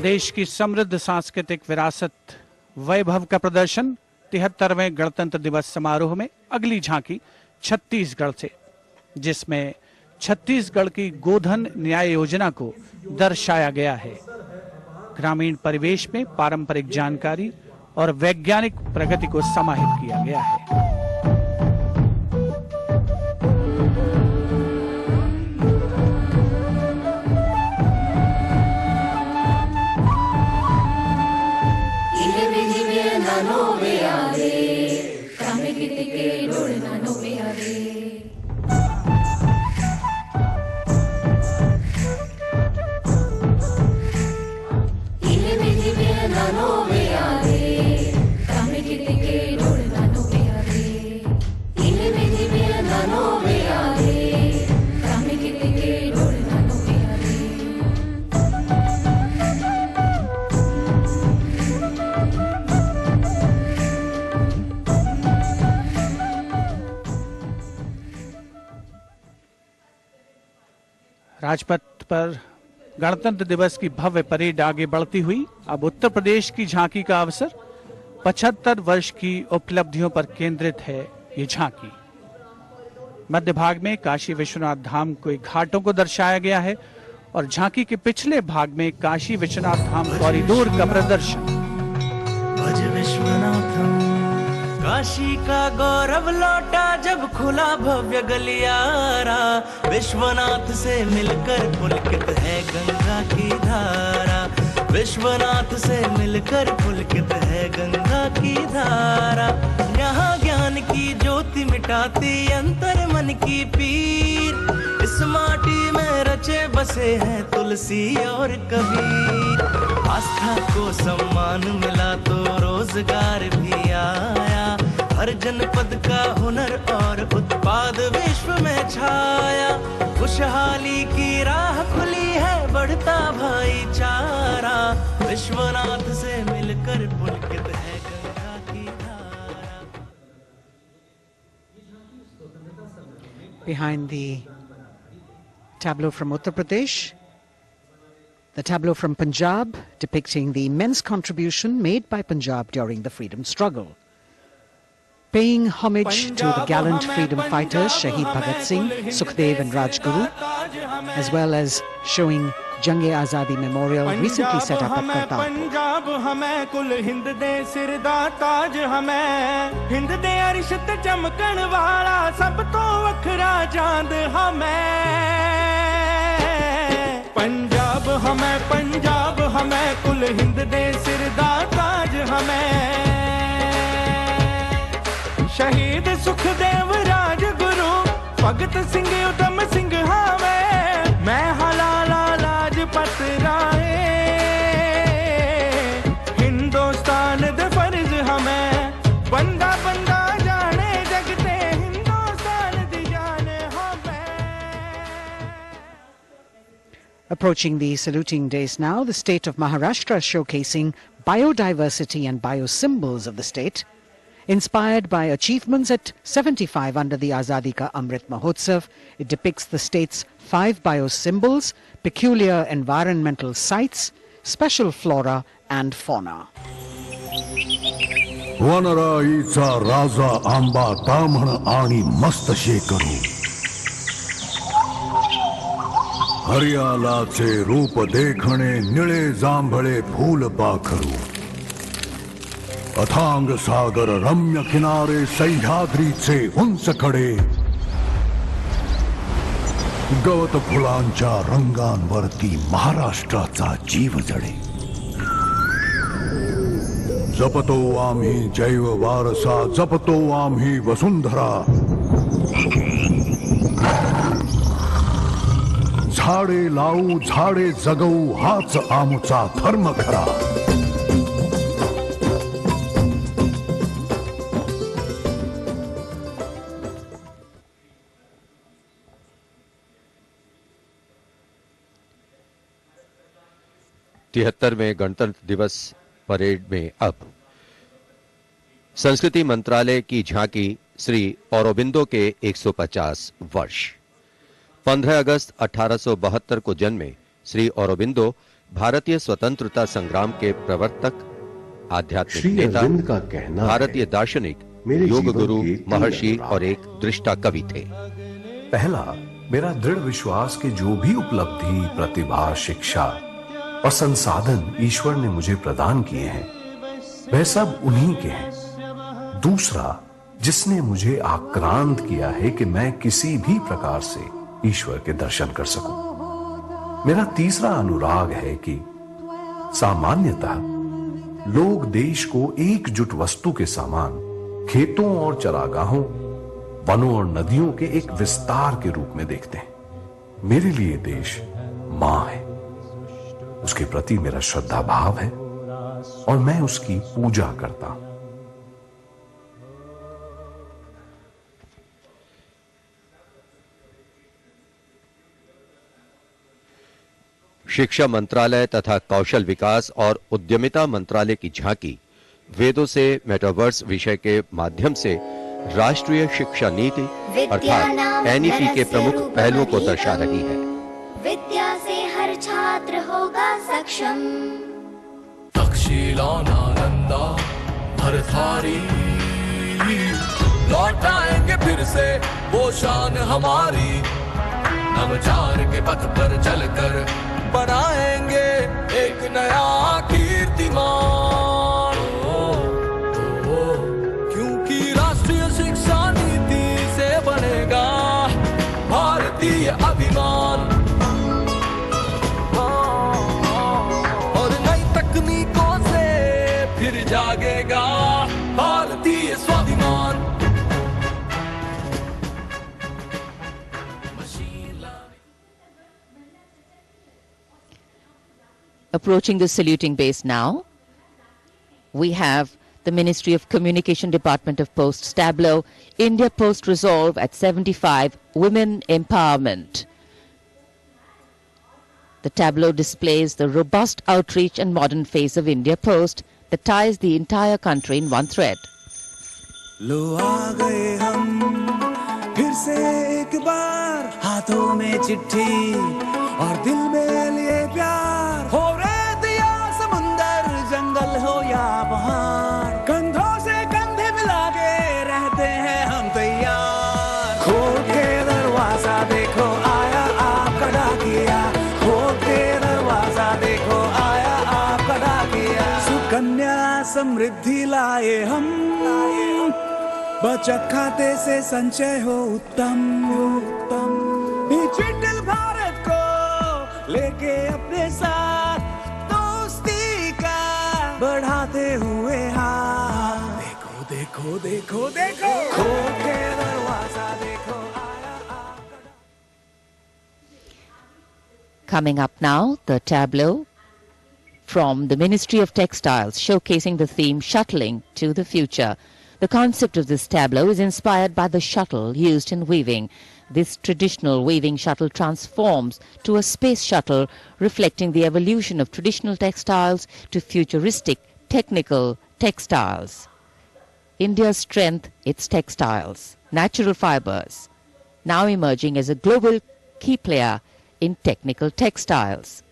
S5: देश की समृद्ध सांस्कृतिक विरासत वैभव का प्रदर्शन 73वें गणतंत्र दिवस समारोह में अगली झांकी छत्तीसगढ़ से, जिसमें छत्तीसगढ़ की गोधन न्याय योजना को दर्शाया गया है। ग्रामीण परिवेश में पारंपरिक जानकारी और वैज्ञानिक प्रगति को समाहित किया गया है। राजपथ पर गणतंत्र दिवस की भव्य परेड आगे बढ़ती हुई अब उत्तर प्रदेश की झांकी का अवसर। 75 वर्ष की उपलब्धियों पर केंद्रित है ये झांकी। मध्य भाग में काशी विश्वनाथ धाम के घाटों को दर्शाया गया है और झांकी के पिछले भाग में काशी विश्वनाथ धाम कॉरिडोर का प्रदर्शन।
S10: काशी का गौरव लौटा जब खुला भव्य गलियारा, विश्वनाथ से मिलकर पुलकित है गंगा की धारा, विश्वनाथ से मिलकर पुलकित है गंगा की धारा। यहाँ ज्ञान की ज्योति मिटाती अंतर मन की पीर, इस माटी में रचे बसे हैं तुलसी और कबीर। आस्था को सम्मान मिला तो रोजगार भी आया, हर जनपद का हुनर और उत्पाद विश्व में छाया। खुशहाली की राह खुली है बढ़ता भाईचारा, विश्वनाथ से मिलकर पुलकित है गंगा की धारा।
S1: Behind the tableau from Uttar Pradesh, the tableau from Punjab depicting the immense contribution made by Punjab during the freedom struggle. paying homage to the gallant freedom fighters Shahid Bhagat Singh, Sukhdev and Rajguru, as well as showing Jang-e-Azadi Memorial recently set up at Kartarpur.
S11: Punjab हमें कुल हिंद दे सिर दा ताज हमें हिंद दे अरिश ते चमकण वाला सब तो वखरा चांद हमें पंजाब हमें कुल हिंद दे सिर दा ताज हमें शहीद सुखदेव राजगुरु भगत सिंह उधम सिंह हमें मैं हलाला लाजपत राय हिंदुस्तान दे फर्ज हमें बंदा बंदा जाने जगते हिंदुस्तान दी जाने हमें.
S1: Approaching the saluting days now, the state of Maharashtra showcasing biodiversity and biosymbols of the state. Inspired by achievements at 75 under the Azadi Ka Amrit Mahotsav, it depicts the state's 5 biosymbols, peculiar environmental sites, special flora and fauna.
S12: वनराईचा राजा आंबा ताम्हण आणि मस्त शेकरू हरियालाचे रूप देखणे निळे जांभळे फूल पाखरू अथांग सागर रम्य किनारे सह्याद्रीचे उंच कडे गवत फुलांच्या रंगांवरती महाराष्ट्राचा जीव जडे जपतो आम्ही जैव वारसा जपतो आम्ही वसुंधरा झाडे लावू झाडे जगवू हाच आमचा धर्म खरा.
S4: में गणतंत्र दिवस परेड में अब संस्कृति मंत्रालय की झांकी श्री औरोबिंदो के 150 वर्ष. 15 अगस्त 1872 को जन्मे श्री औरोबिंदो भारतीय स्वतंत्रता संग्राम के प्रवर्तक, आध्यात्मिक नेता, भारतीय दार्शनिक, योग गुरु, महर्षि और एक दृष्टा कवि थे.
S13: पहला, मेरा दृढ़ विश्वास कि जो भी उपलब्धि, प्रतिभा, शिक्षा और संसाधन ईश्वर ने मुझे प्रदान किए हैं वह सब उन्हीं के हैं. दूसरा, जिसने मुझे आक्रांत किया है कि मैं किसी भी प्रकार से ईश्वर के दर्शन कर सकूं. मेरा तीसरा अनुराग है कि सामान्यतः लोग देश को एकजुट वस्तु के समान खेतों और चरागाहों, वनों और नदियों के एक विस्तार के रूप में देखते हैं. मेरे लिए देश मां है, उसके प्रति मेरा श्रद्धा भाव है और मैं उसकी पूजा करता हूं.
S4: शिक्षा मंत्रालय तथा कौशल विकास और उद्यमिता मंत्रालय की झांकी वेदों से मेटावर्स विषय के माध्यम से राष्ट्रीय शिक्षा नीति अर्थात एनईपी के प्रमुख पहलुओं को दर्शा रही है.
S9: विद्या से हर छात्र होगा सक्षम.
S14: तक्षशिला नालंदा भरथारी लौटाएंगे फिर से वो शान हमारी. नवचार के पथ पर चलकर बनाएंगे एक नया कीर्तिमान. क्योंकि राष्ट्रीय शिक्षा नीति से बनेगा भारतीय अभिमान. और नई तकनीकों से फिर जागेगा भारतीय स्वाभिमान.
S2: Approaching the saluting base now, we have the Ministry of Communication Department of Posts tableau, India Post Resolve at 75, Women Empowerment. The tableau displays the robust outreach and modern face of India Post that ties the entire country in one thread.
S15: लो आ गए हम फिर से एक बार, हाथों में चिट्ठी और दिल में लिए प्यार. हो रेत या समुंदर, जंगल हो या पहाड़, कंधों से कंधे मिला के रह समृद्धि लाए हम, बचत खाते से संचय हो उत्तम, डिजिटल भारत को लेके अपने साथ दोस्ती का बढ़ाते हुए हाथ। देखो देखो देखो देखो, खोल के दरवाजा देखो।
S2: Coming up now, the tableau from the Ministry of Textiles showcasing the theme Shuttling to the Future. The concept of this tableau is inspired by the shuttle used in weaving. This traditional weaving shuttle transforms to a space shuttle, reflecting the evolution of traditional textiles to futuristic technical textiles. India's strength, its textiles, natural fibers, now emerging as a global key player in technical textiles.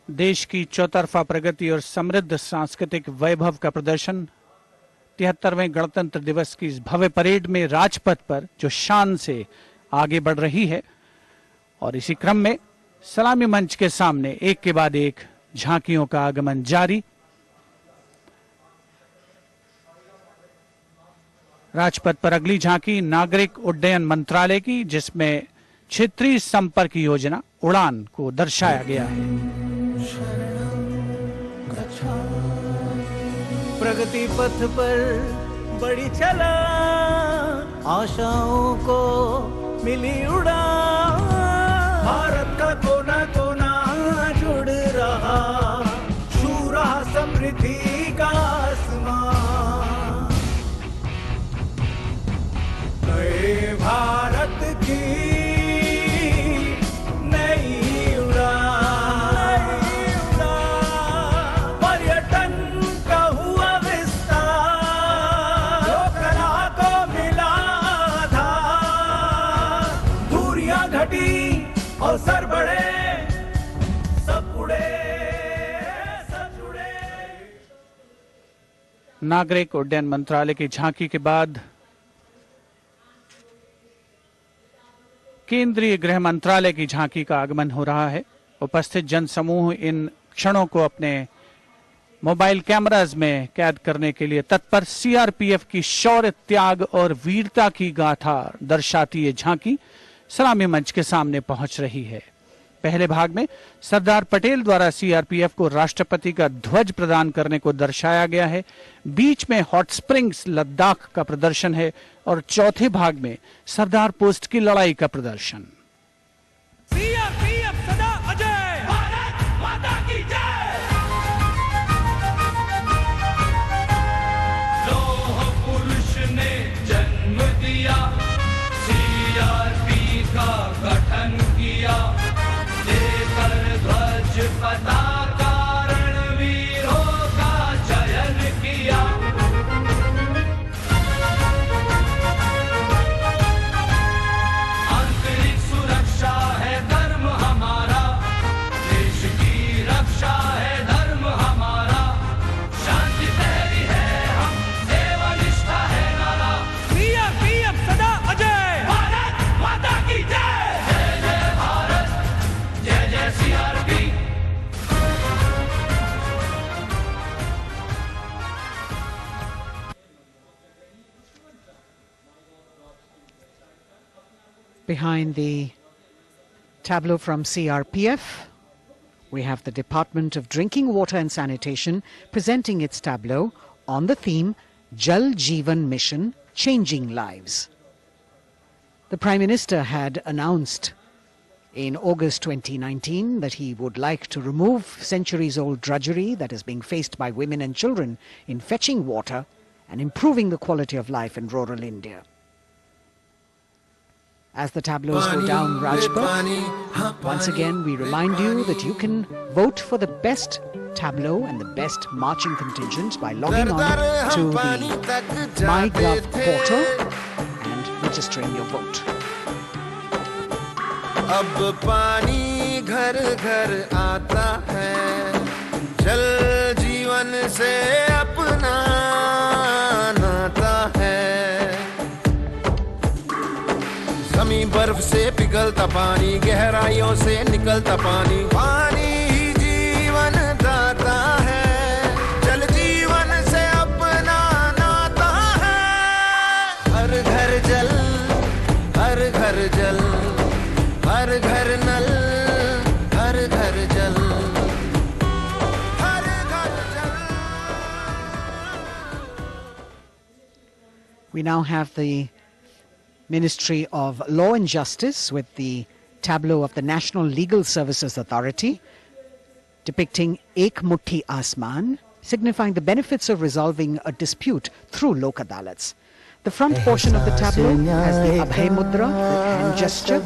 S5: देश की चौतरफा प्रगति और समृद्ध सांस्कृतिक वैभव का प्रदर्शन 73वें गणतंत्र दिवस की इस भव्य परेड में राजपथ पर जो शान से आगे बढ़ रही है, और इसी क्रम में सलामी मंच के सामने एक के बाद एक झांकियों का आगमन जारी। राजपथ पर अगली झांकी नागरिक उड्डयन मंत्रालय की, जिसमें क्षेत्रीय संपर्क योजना उड़ान को दर्शाया गया है।
S7: प्रगति पथ पर बड़ी चला, आशाओं को मिली उड़ान, भारत का कोना कोना जुड़ रहा, छू रहा समृद्धि का आसमान, नए भारत की अवसर बढ़े, सब उड़े, सब जुड़े।
S5: नागरिक उड्डयन मंत्रालय की झांकी के बाद केंद्रीय गृह मंत्रालय की झांकी का आगमन हो रहा है। उपस्थित जनसमूह इन क्षणों को अपने मोबाइल कैमरास में कैद करने के लिए तत्पर। सीआरपीएफ की शौर्य, त्याग और वीरता की गाथा दर्शाती ये झांकी सलामी मंच के सामने पहुंच रही है। पहले भाग में सरदार पटेल द्वारा सीआरपीएफ को राष्ट्रपति का ध्वज प्रदान करने को दर्शाया गया है। बीच में हॉट स्प्रिंग्स लद्दाख का प्रदर्शन है और चौथे भाग में सरदार पोस्ट की लड़ाई का प्रदर्शन।
S11: सीआरपीएफ सदा अजय, भारत माता की जय।
S14: लौह पुरुष ने जन्म दिया, सीआरपी का गठन किया, लेकर ध्वज पताका रणवीरों का चयन किया। आंतरिक सुरक्षा है धर्म हमारा, देश की रक्षा है धर्म हमारा, शांति प्यारी है हम, सेवा निष्ठा है नारा।
S11: सीआरपीएफ सदा अजय,
S14: भारत माता की जय। जय जय भारत, जय जय CRP.
S1: Behind the tableau from CRPF, we have the Department of Drinking Water and Sanitation presenting its tableau on the theme Jal Jeevan Mission changing lives. The Prime Minister had announced in August 2019 that he would like to remove centuries-old drudgery that is being faced by women and children in fetching water and improving the quality of life in rural India. As the tableaus go down Rajpath, once again we remind you that you can vote for the best tableau and the best marching contingent by logging on to the MyGov portal and registering your vote.
S8: अब पानी घर घर आता है, जल जीवन से अपना नाता है। ज़मीं बर्फ से पिघलता पानी, गहराइयों से निकलता पानी, पानी ही जीवन दाता है, जल जीवन से अपना नाता है। हर घर जल, हर घर जल, हर घर नल, हर घर जल, हर घर जल।
S1: We now have the Ministry of Law and Justice with the tableau of the National Legal Services Authority depicting Ek Muthi Asman, signifying the benefits of resolving a dispute through Lok Adalats. The front portion of the tableau has the Abhay Mudra, the hand gesture.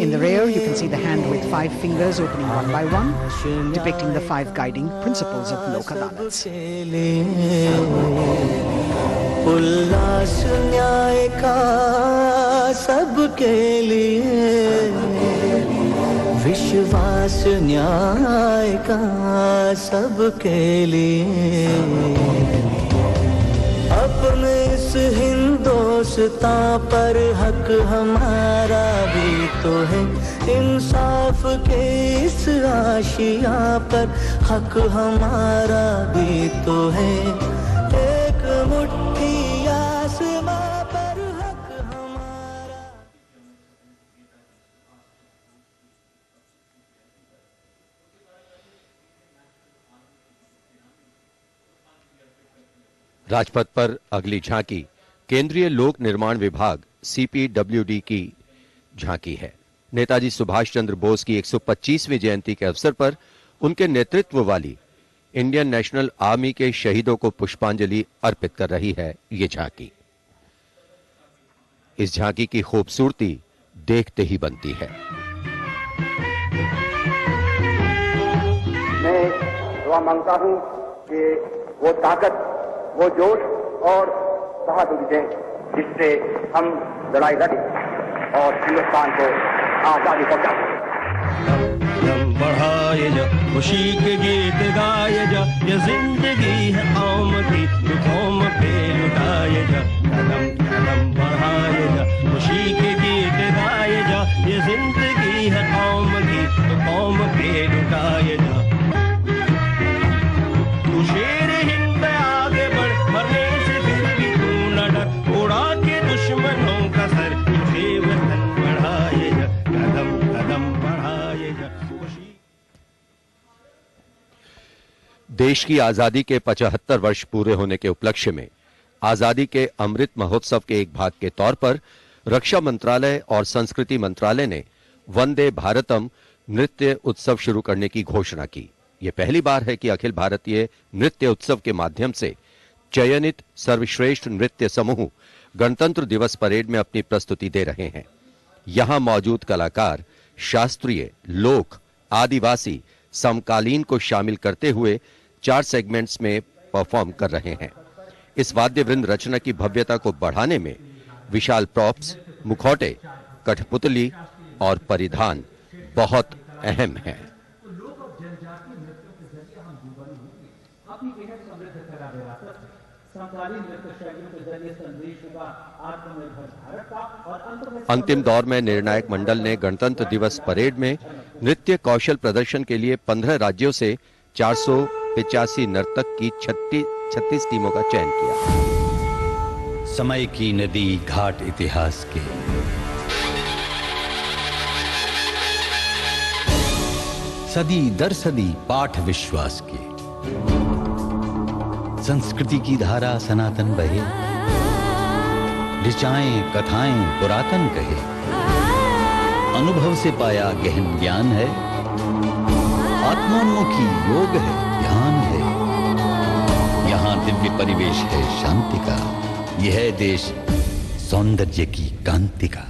S1: In the rear, you can see the hand with 5 fingers opening one by one, depicting the 5 guiding principles of Lok Adalats.
S10: उल्लास न्याय का सबके लिए, विश्वास न्याय का सबके लिए, अपने इस हिंदुस्तान पर हक हमारा भी तो है, इंसाफ के इस आशिया पर हक हमारा भी तो है, एक मुट्ठी आसमां पर हक हमारा।
S4: राजपथ पर अगली झांकी केंद्रीय लोक निर्माण विभाग CPWD की झांकी है। नेताजी सुभाष चंद्र बोस की 125वीं जयंती के अवसर पर उनके नेतृत्व वाली इंडियन नेशनल आर्मी के शहीदों को पुष्पांजलि अर्पित कर रही है ये झांकी। इस झांकी की खूबसूरती देखते ही बनती है।
S16: मैं दुआ मांगता हूं कि वो ताकत, वो जोश और बहादुरी दें जिससे हम लड़ाई लड़े और हिंदुस्तान को आजादी पहुंचा।
S17: बढ़ाए जा खुशी के गीत गाए जा, ये जिंदगी है कौम की तो कौम पे लुटाए जा, कदम कदम बढ़ाए जा खुशी के गीत गाए जा, ये जिंदगी है कौम की तो कौम पे लुटाए जा। तू शेर हिंद आगे बढ़, मरने से फिर भी तू न डर, उड़ा के दुश्मनों का सर, तुझे वतन बढ़ाए जा, कदम कदम बढ़ाए जा।
S4: देश की आजादी के 75 वर्ष पूरे होने के उपलक्ष्य में आजादी के अमृत महोत्सव के एक भाग के तौर पर रक्षा मंत्रालय और संस्कृति मंत्रालय ने वंदे भारतम नृत्य उत्सव शुरू करने की घोषणा की। यह पहली बार है कि अखिल भारतीय नृत्य उत्सव के माध्यम से चयनित सर्वश्रेष्ठ नृत्य समूह गणतंत्र दिवस परेड में अपनी प्रस्तुति दे रहे हैं। यहां मौजूद कलाकार शास्त्रीय, लोक, आदिवासी, समकालीन को शामिल करते हुए 4 सेगमेंट्स में परफॉर्म कर रहे हैं। इस वाद्य वृंद रचना की भव्यता को बढ़ाने में विशाल प्रॉप्स, मुखौटे, कठपुतली और परिधान बहुत अहम हैं। अंतिम दौर में निर्णायक मंडल ने गणतंत्र दिवस परेड में नृत्य कौशल प्रदर्शन के लिए 15 राज्यों से 485 नर्तक की 36 टीमों का चयन किया।
S18: समय की नदी घाट इतिहास के, सदी दर सदी पाठ विश्वास के, संस्कृति की धारा सनातन बहे, ऋचाएं कथाएं पुरातन कहे, अनुभव से पाया गहन ज्ञान है, आत्मोन्मुखी योग है, ध्यान है। यहाँ दिव्य परिवेश है शांति का, यह है देश सौंदर्य की कांति का।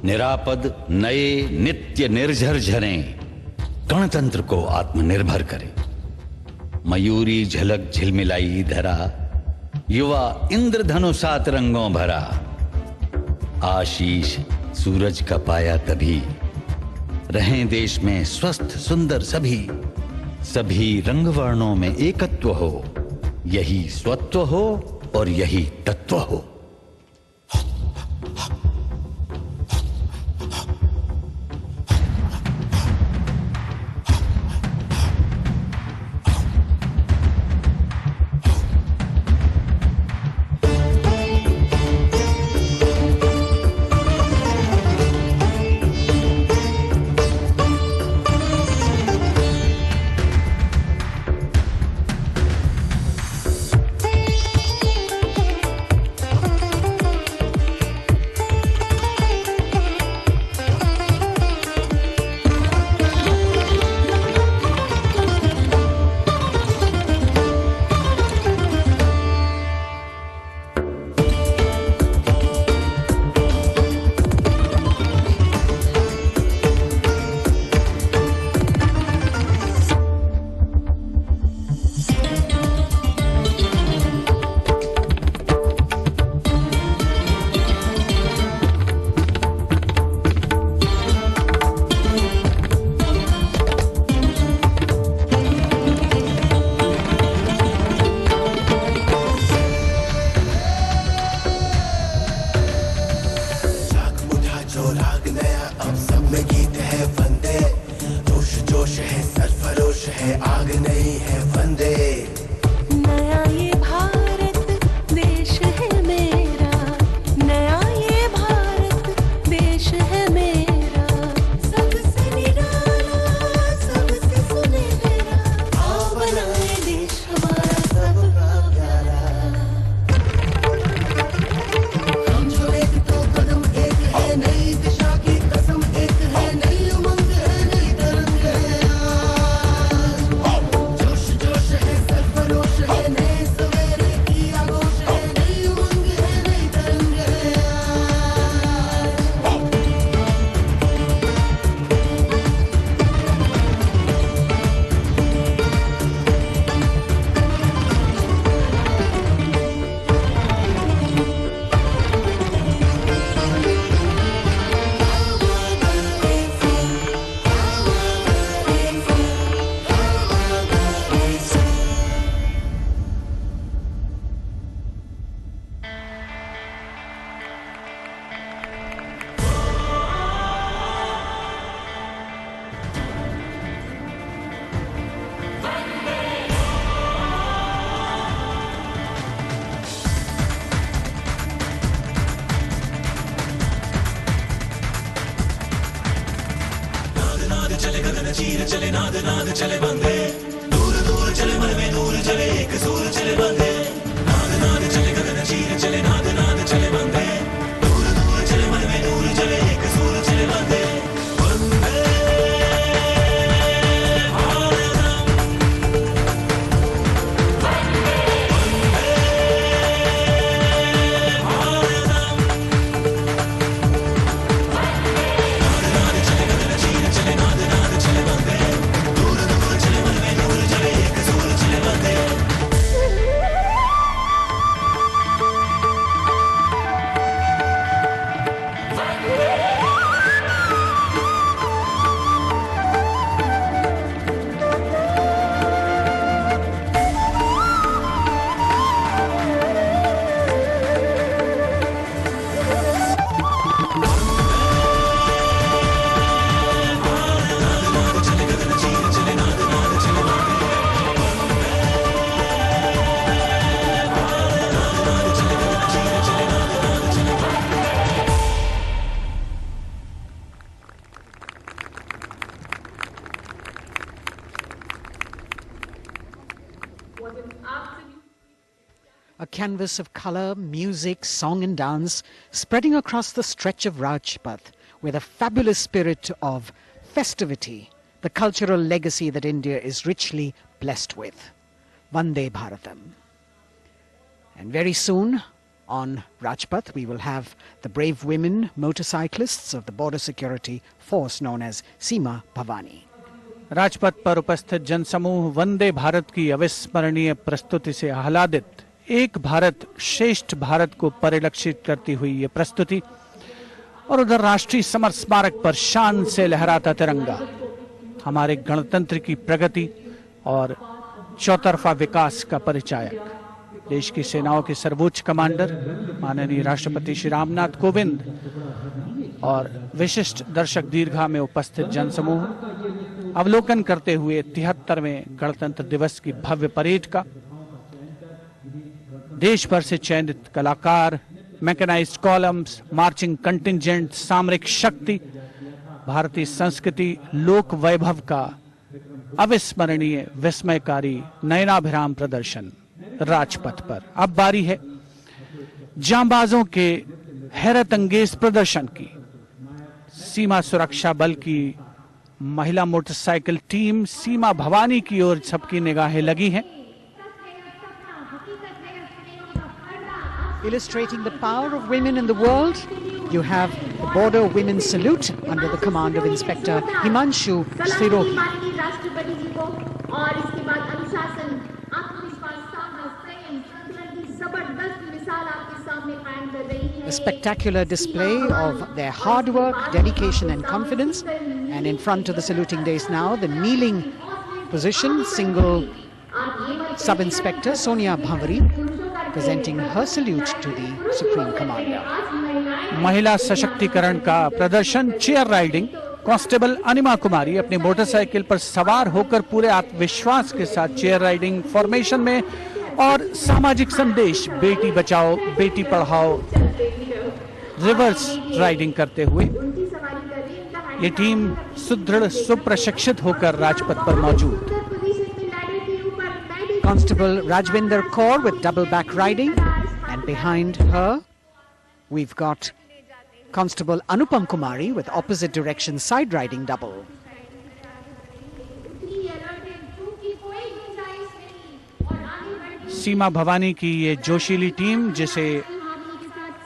S18: निरापद नए नित्य निर्झर झरें गणतंत्र को आत्मनिर्भर करे। मयूरी झलक झिलमिलाई धरा, युवा इंद्रधनुषात रंगों भरा। आशीष सूरज का पाया तभी, रहें देश में स्वस्थ सुंदर सभी। सभी रंग वर्णों में एकत्व हो, यही स्वत्व हो और यही तत्व हो।
S14: चीर चले नाद नाद चले बंदे, दूर दूर चले मन में नूर चले एक सूर चले बंदे। नाद नाद चले गगन चीर चले नाद नाद चले बंदे, दूर दूर चले मन में नूर चले एक सूर चले बंदे। वंदे
S1: A canvas of colour, music, song and dance spreading across the stretch of Rajpath with a fabulous spirit of festivity, the cultural legacy that India is richly blessed with. Vande Bharatam. And very soon, On Rajpath, we will have the brave women motorcyclists of the border security force known as Seema Bhavani.
S5: Rajpath पर उपस्थित जनसमूह वंदे भारत की अविस्मरणीय प्रस्तुति से आह्लादित। एक भारत श्रेष्ठ भारत को परिलक्षित करती हुई ये प्रस्तुति, और उधर राष्ट्रीय समर स्मारक पर शान से लहराता तिरंगा हमारे गणतंत्र की प्रगति और चौतरफा विकास का परिचायक। देश की सेनाओं के सर्वोच्च कमांडर माननीय राष्ट्रपति श्री रामनाथ कोविंद और विशिष्ट दर्शक दीर्घा में उपस्थित जनसमूह अवलोकन करते हुए 73वें गणतंत्र दिवस की भव्य परेड का। देश भर से चयनित कलाकार, मैकेनाइज्ड कॉलम्स, मार्चिंग कंटिंजेंट, सामरिक शक्ति, भारतीय संस्कृति, लोक वैभव का अविस्मरणीय विस्मयकारी नयनाभिराम प्रदर्शन राजपथ पर। अब बारी है जांबाजों के हैरत अंगेज प्रदर्शन की। सीमा सुरक्षा बल की महिला मोटरसाइकिल टीम सीमा भवानी की ओर सबकी निगाहें लगी हैं।
S1: Illustrating the power of women in the world, you have the Border Women's Salute under the command of Inspector Himanshu Sirohi. A spectacular display of their hard work, dedication and confidence. And in front of the saluting days now, the kneeling position, single Sub-Inspector Sonia Bhavari presenting her salute to the Supreme Commander.
S5: महिला सशक्तिकरण का प्रदर्शन chair riding. Constable अनिमा कुमारी अपनी motorcycle पर सवार होकर पूरे आत्मविश्वास के साथ चेयर राइडिंग फॉर्मेशन में और सामाजिक संदेश बेटी बचाओ बेटी पढ़ाओ रिवर्स राइडिंग करते हुए ये टीम सुदृढ़ सुप्रशिक्षित होकर राजपथ पर मौजूद।
S1: Constable Rajvinder Kaur with double back riding, and behind her we've got Constable Anupam Kumari with opposite direction side riding double.
S5: सीमा भवानी की ये जोशीली टीम जिसे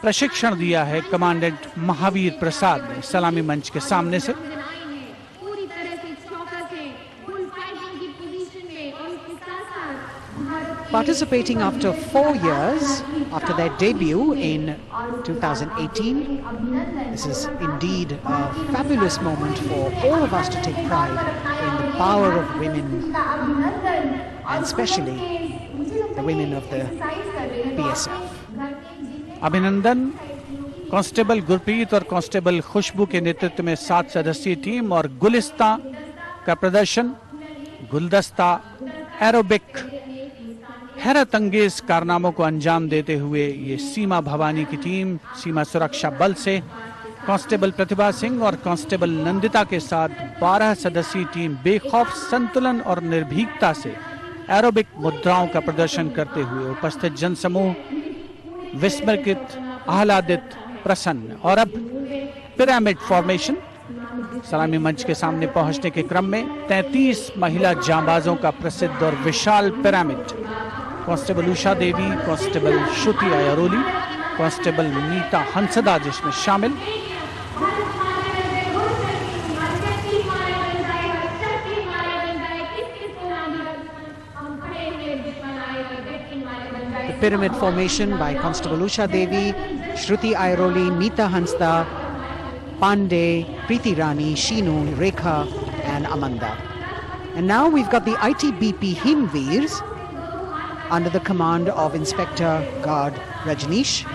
S5: प्रशिक्षण दिया है कमांडेंट महावीर प्रसाद ने सलामी मंच के सामने से।
S1: Participating after 4 years after their debut in 2018, this is indeed a fabulous moment for all of us to take pride in the power of women and especially the women of the BSF.
S5: अभिनंदन constable Gurpreet और constable खुशबू के नेतृत्व में 7 सदस्यीय team और गुलिस्ता का प्रदर्शन, गुलदस्ता, एरोबिक, हैरत अंगेज कारनामों को अंजाम देते हुए ये सीमा भवानी की टीम सीमा सुरक्षा बल से कांस्टेबल प्रतिभा सिंह और कांस्टेबल नंदिता के साथ 12 सदस्यीय टीम बेखौफ संतुलन और निर्भीकता से एरोबिक मुद्राओं का प्रदर्शन करते हुए उपस्थित जनसमूह विस्मृत, आह्लादित, प्रसन्न। और अब पिरामिड फॉर्मेशन। सलामी मंच के सामने पहुंचने के क्रम में 33 महिला जांबाजों का प्रसिद्ध और विशाल पिरामिड कांस्टेबल उषा देवी, कांस्टेबल श्रुति अयरोली, कांस्टेबल नीता हंसदा जिसमें शामिल।
S1: The pyramid formation by Constable Usha Devi, Shruti Airoli, Neeta Hansda, Pandey, Preeti Rani, Sheenu, Rekha and Amanda. And now we've got the ITBP Himveers under the command of Inspector Guard Rajneesh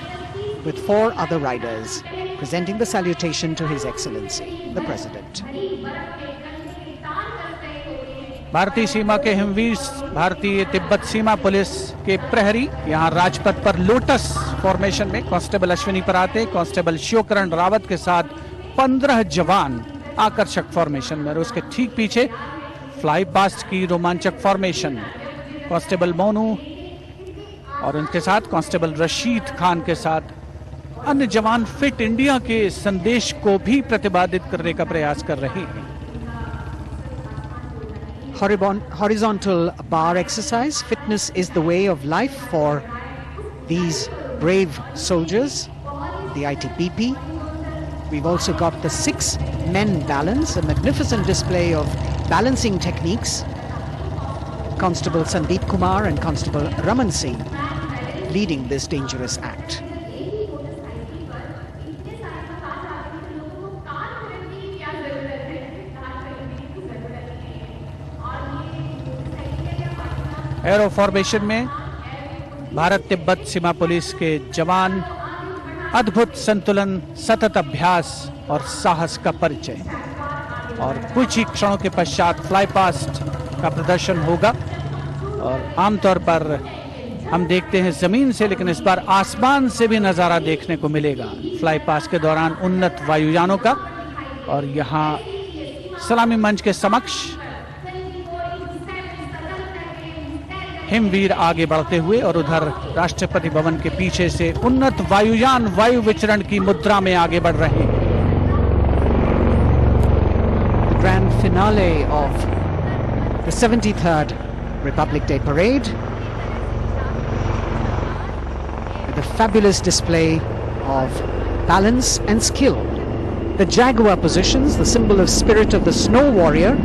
S1: with 4 other riders presenting the salutation to His Excellency, the President.
S5: भारतीय सीमा के हिमवीर, भारतीय तिब्बत सीमा police के प्रहरी यहाँ राजपथ पर lotus formation में constable Ashwini पराते, constable Shivkaran Rawat के साथ 15 जवान आकर्षक फॉर्मेशन में और उसके ठीक पीछे फ्लाईपास्ट की रोमांचक फॉर्मेशन कांस्टेबल मोनू और उनके साथ कांस्टेबल रशीद खान के साथ अन्य जवान फिट इंडिया के संदेश को भी प्रतिपादित करने का प्रयास कर रहे हैं।
S1: Horizontal bar exercise. Fitness is the way of life for these brave soldiers, the ITBP. We've also got the 6 men balance, a magnificent display of balancing techniques. Constable Sandeep Kumar and Constable Raman Singh leading this dangerous act.
S5: Arrow formation में भारत तिब्बत सीमा police के जवान अद्भुत संतुलन, सतत अभ्यास और साहस का परिचय। और कुछ ही क्षणों के पश्चात फ्लाईपास्ट का प्रदर्शन होगा और आमतौर पर हम देखते हैं जमीन से, लेकिन इस बार आसमान से भी नजारा देखने को मिलेगा फ्लाईपास्ट के दौरान उन्नत वायुयानों का। और यहाँ सलामी मंच के समक्ष हिमवीर आगे बढ़ते हुए और उधर राष्ट्रपति भवन के पीछे से उन्नत वायुयान वायु विचरण की मुद्रा में आगे बढ़ रहे हैं।
S1: Grand finale of the 73rd Republic Day Parade with a fabulous display of balance and skill. The Jaguar positions, the symbol of spirit of the snow warrior,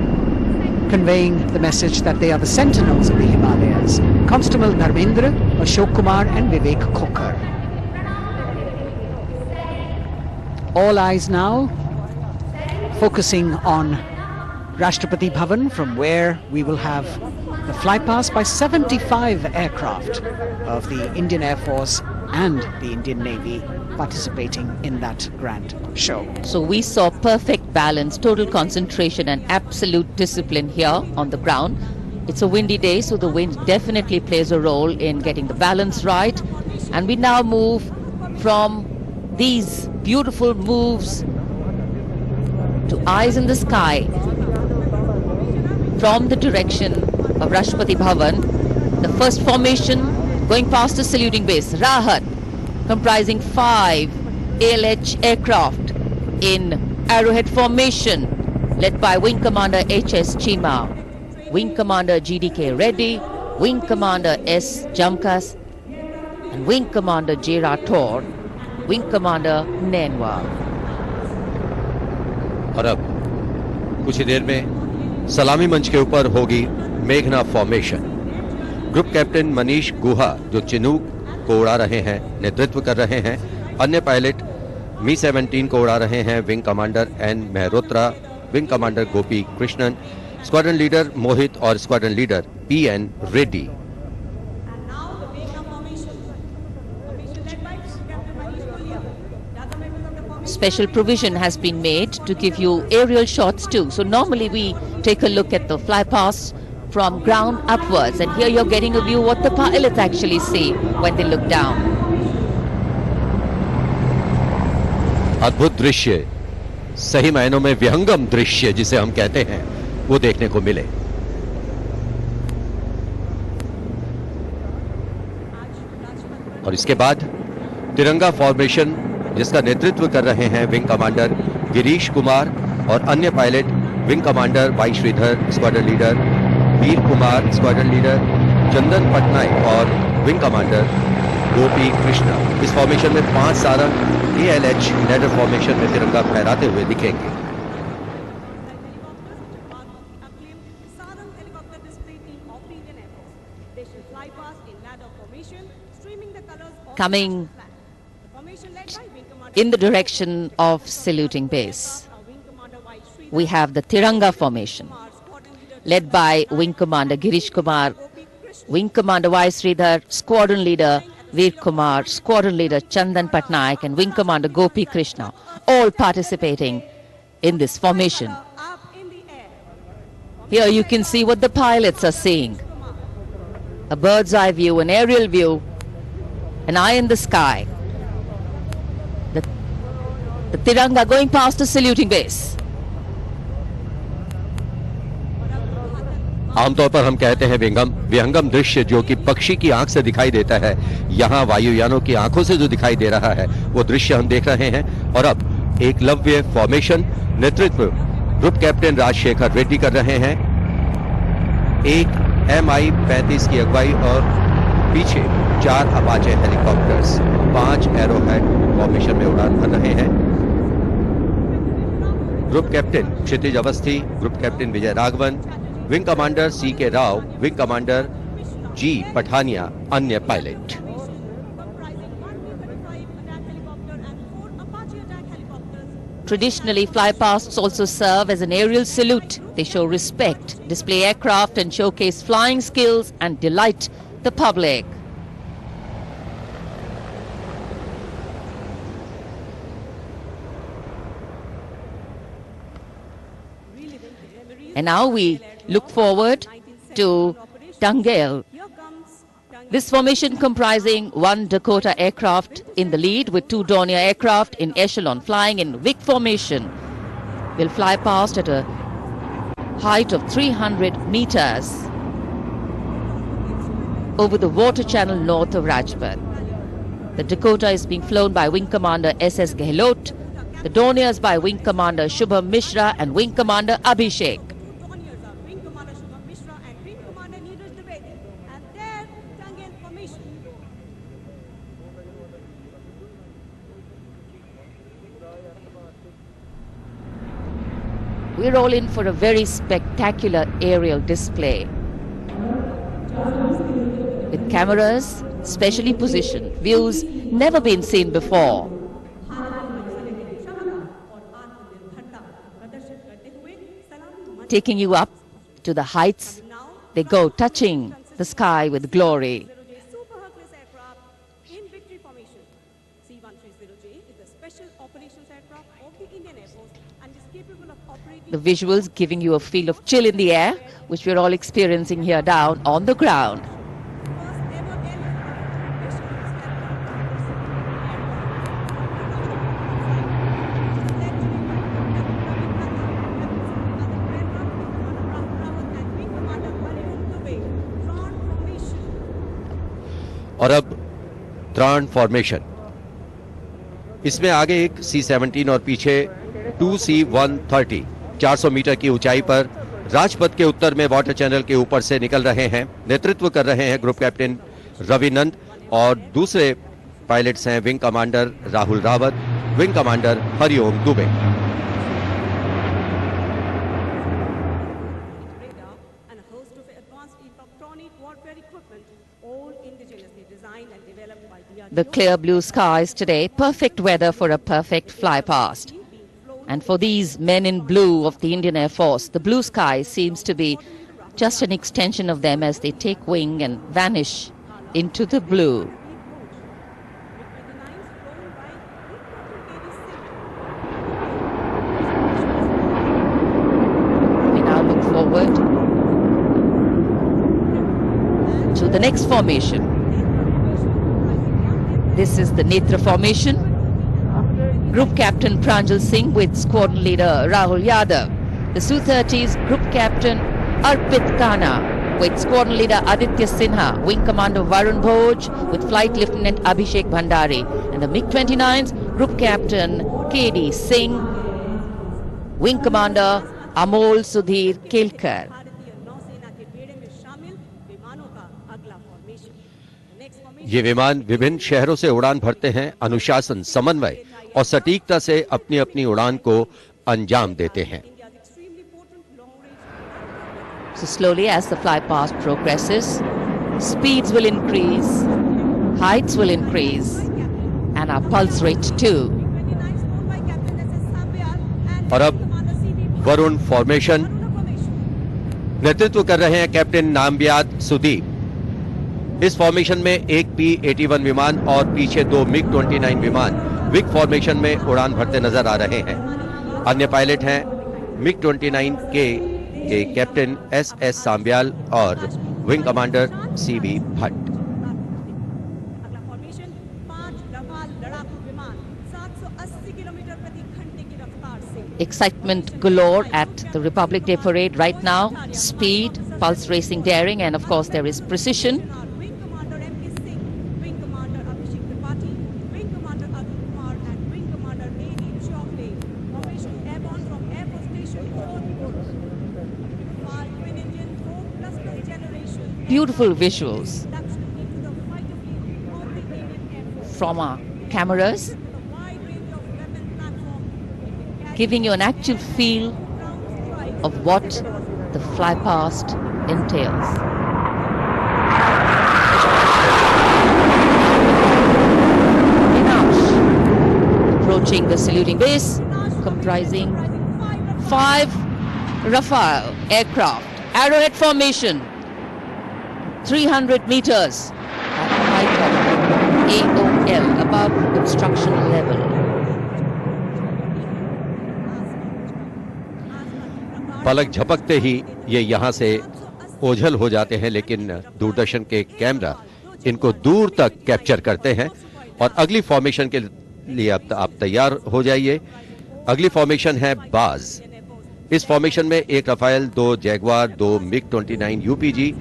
S1: conveying the message that they are the sentinels of the Himalayas. Constable Dharmendra, Ashok Kumar and Vivek Khokar. All eyes now focusing on Rashtrapati Bhavan, from where we will have the flypast by 75 aircraft of the Indian Air Force and the Indian Navy participating in that grand show.
S2: So we saw perfect balance, total concentration and absolute discipline here on the ground. It's a windy day, so the wind definitely plays a role in getting the balance right. And we now move from these beautiful moves to eyes in the sky from the direction of Rashtrapati Bhavan. The first formation going past the saluting base, Rajpath, comprising 5 ALH aircraft in arrowhead formation, led by Wing Commander H.S. Chima, Wing Commander G.D.K. Reddy, Wing Commander S. Jamkas, and Wing Commander J. Rathore, Wing Commander Nenwa.
S4: और अब कुछ ही देर में सलामी मंच के ऊपर होगी मेघना फॉर्मेशन। ग्रुप कैप्टन मनीष गुहा, जो चिनूक को उड़ा रहे हैं, नेतृत्व कर रहे हैं। अन्य पायलट मी-17 को उड़ा रहे हैं wing commander N Mehrotra, wing commander Gopi Krishnan, squadron leader Mohit और squadron leader P N. Reddy.
S2: Special provision has been made to give you aerial shots too. So normally we take a look at the flypast from ground upwards, and here you're getting a view what the pilots actually see when they look down.
S4: अद्भुत दृश्य, सही मायनों में विहंगम दृश्य जिसे हम कहते हैं, वो देखने को मिले। और इसके बाद तिरंगा फॉर्मेशन, जिसका नेतृत्व कर रहे हैं विंग कमांडर गिरीश कुमार और अन्य pilot wing commander Y Sridhar, squadron leader Veer Kumar, squadron leader Chandan Patnaik और विंग कमांडर गोपी कृष्णा। इस फॉर्मेशन में 5 सारंग ALH लैडर फॉर्मेशन में तिरंगा फहराते हुए दिखेंगे।
S2: Coming in the direction of saluting base, we have the Tiranga formation, led by Wing Commander Girish Kumar, Wing Commander Y. Sridhar, Squadron Leader Veer Kumar, Squadron Leader Chandan Patnaik, and Wing Commander Gopi Krishna, all participating in this formation. Here you can see what the pilots are seeing. A bird's eye view, an aerial view, an eye in the sky. The Tiranga going past the saluting base.
S4: आमतौर पर हम कहते हैं विहंगम दृश्य, जो कि पक्षी की आंख से दिखाई देता है। यहाँ वायुयानों की आंखों से जो दिखाई दे रहा है, वो दृश्य हम देख रहे हैं। और अब एकलव्य फॉर्मेशन, नेतृत्व ग्रुप कैप्टन राजशेखर रेड्डी कर रहे हैं। एक MI-35 की अगुवाई और पीछे 4 अपाचे हेलीकॉप्टर्स 5 एरोहेड फॉर्मेशन में उड़ान भर रहे हैं। Group captain Kshitij Awasthi, group captain Vijay Raghavan, wing commander C.K. Rao, wing commander G. Pathania, अन्य pilot.
S2: Traditionally, flypasts also serve as an aerial salute. They show respect, display aircraft and showcase flying skills and delight the public. And now we look forward to Tangel. This formation comprising 1 Dakota aircraft in the lead with 2 Dornier aircraft in echelon flying in Vic formation will fly past at a height of 300 meters over the water channel north of Rajpath. The Dakota is being flown by Wing Commander S.S. Gehlot, the Dorniers by Wing Commander Shubham Mishra and Wing Commander Abhishek. We're all in for a very spectacular aerial display with cameras specially positioned, views never been seen before. Taking you up to the heights, they go, touching the sky with glory. The visuals giving you a feel of chill in the air, which we're all experiencing here down on the ground.
S4: और अब त्राण formation, इसमें आगे एक C-17 और पीछे 2 C-130 400 metre की ऊंचाई पर राजपथ के उत्तर में वाटर चैनल के ऊपर से निकल रहे हैं। नेतृत्व कर रहे हैं ग्रुप कैप्टन रविनंद और दूसरे पायलट्स हैं wing commander Rahul Rawat, wing commander Hariom Dubey.
S2: The clear blue skies today, perfect weather for a perfect fly past. And for these men in blue of the Indian Air Force, the blue sky seems to be just an extension of them as they take wing and vanish into the blue. We now look forward to the next formation. This is the Netra formation. Group Captain Pranjal Singh with Squadron Leader Rahul Yadav. The Su-30's Group Captain Arpit Khanna with Squadron Leader Aditya Sinha. Wing Commander Varun Bhoj with Flight Lieutenant Abhishek Bhandari. And the MiG-29's Group Captain K.D. Singh. Wing Commander Amol Sudhir Kelkar.
S4: ये विमान विभिन्न शहरों से उड़ान भरते हैं, अनुशासन, समन्वय और सटीकता से अपनी अपनी उड़ान को अंजाम देते हैं।
S2: So slowly as the fly past progresses, speeds will increase, heights will increase, and our pulse rate too.
S4: और अब वरुण फॉर्मेशन, नेतृत्व कर रहे हैं कैप्टन नामबियाद सुदीप। इस फॉर्मेशन में एक P-81 विमान और पीछे 2 MiG-29 विमान विग फॉर्मेशन में उड़ान भरते नजर आ रहे हैं। अन्य पायलट हैं MiG-29 के कैप्टन S.S. सांब्याल और wing commander C.V. Bhatt.
S2: Excitement galore at the Republic Day parade right now. Speed, pulse racing, daring, and of course there is precision. Beautiful visuals. from our cameras, giving you an actual feel of what the Flypast entails. Approaching the saluting base, comprising 5 Rafale aircraft, arrowhead formation, 300 meters at the height of AOL, above obstruction level.
S4: पलक झपकते ही ये यहाँ से ओझल हो जाते हैं, लेकिन दूरदर्शन के कैमरा इनको दूर तक कैप्चर करते हैं। और अगली फॉर्मेशन के लिए अब आप तैयार हो जाइए। अगली फॉर्मेशन है बाज। इस फॉर्मेशन में 1 Rafale, 2 Jaguar, 2 MiG-29 UPG,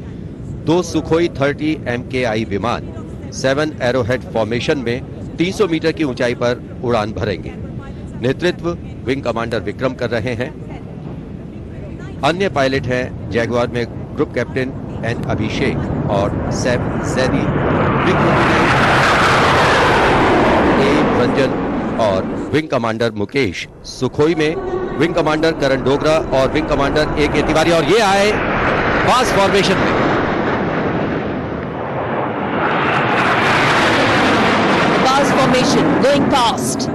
S4: 2 Sukhoi 30 MKI विमान 7 एरोहेड फॉर्मेशन में 300 मीटर की ऊंचाई पर उड़ान भरेंगे। नेतृत्व विंग कमांडर विक्रम कर रहे हैं। अन्य पायलट हैं जैगवार में ग्रुप कैप्टन एन अभिषेक और सैफ जैदी, ए रंजन और विंग कमांडर मुकेश, सुखोई में विंग कमांडर करण डोगरा और विंग कमांडर ए के तिवारी, और ये आए पास फॉर्मेशन में।
S2: Pass formation going past.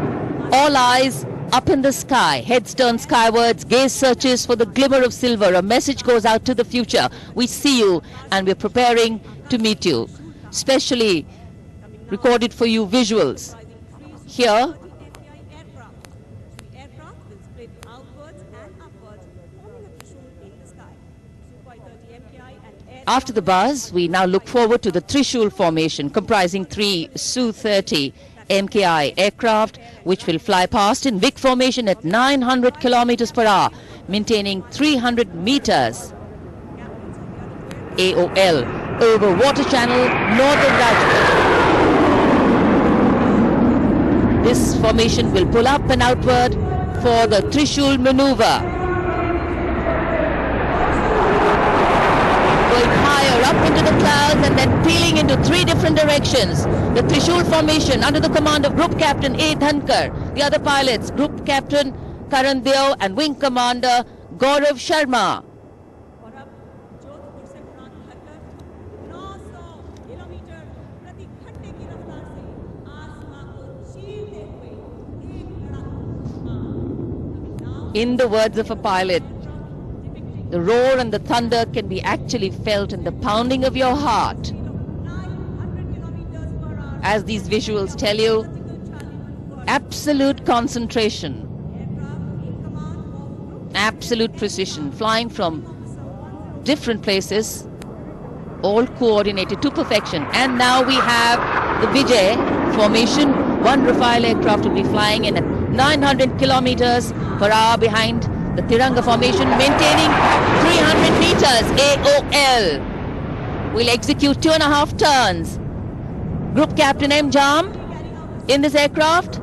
S2: All eyes up in the sky, heads turned skywards, gaze searches for the glimmer of silver. A message goes out to the future. We see you and we're preparing to meet you. Specially recorded for you visuals. Here, after the buzz, we now look forward to the Trishul formation, comprising 3 Su-30 MKI aircraft, which will fly past in big formation at 900 kilometers per hour, maintaining 300 meters AOL over water channel northern Rajpath. This formation will pull up and outward for the Trishul maneuver. Going higher up into the clouds and then peeling into 3 different directions. The Trishul formation under the command of Group Captain A. Dhankar. The other pilots, Group Captain Karan Deo and Wing Commander Gaurav Sharma. In the words of a pilot, the roar and the thunder can be actually felt in the pounding of your heart. As these visuals tell you, absolute concentration, absolute precision, flying from different places, all coordinated to perfection. And now we have the Vijay formation. 1 Rafale aircraft will be flying in at 900 kilometers per hour behind the Tiranga formation, maintaining 300 meters AOL. We'll execute 2.5 turns. Group Captain M. Jam in this aircraft,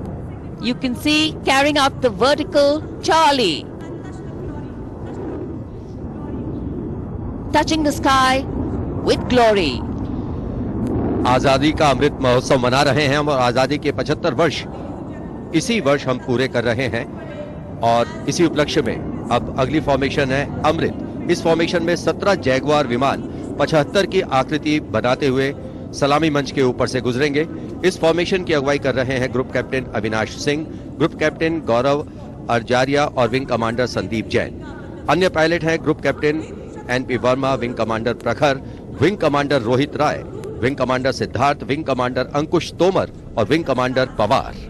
S2: you can see carrying out the vertical Charlie, touching the sky with glory.
S4: आजादी का अमृत महोत्सव मना रहे हैं हम, और आजादी के 75 वर्ष इसी वर्ष हम पूरे कर रहे हैं। और इसी उपलक्ष्य में अब अगली फॉर्मेशन है अमृत। इस फॉर्मेशन में 17 जैगवार विमान 75 की आकृति बनाते हुए सलामी मंच के ऊपर से गुजरेंगे। इस फॉर्मेशन की अगुवाई कर रहे हैं group captain Avinash Singh, group captain Gaurav Arjaria और विंग कमांडर संदीप जैन। अन्य पायलट हैं group captain N P Verma, wing commander Prakhar, wing commander Rohit Rai, wing commander Siddharth, wing commander Ankush Tomar और wing commander Pawar.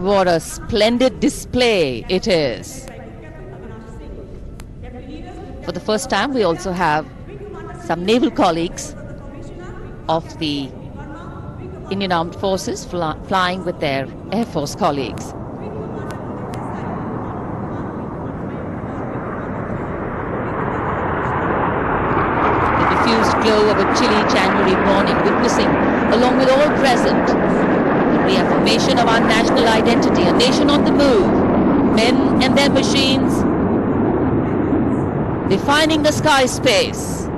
S2: What a splendid display it is. For the first time, we also have some naval colleagues of the Indian Armed Forces flying with their Air Force colleagues. The diffused glow of a chilly January morning, witnessing, along with all present, the reaffirmation of our national identity, a nation on the move, men and their machines, defining the sky space.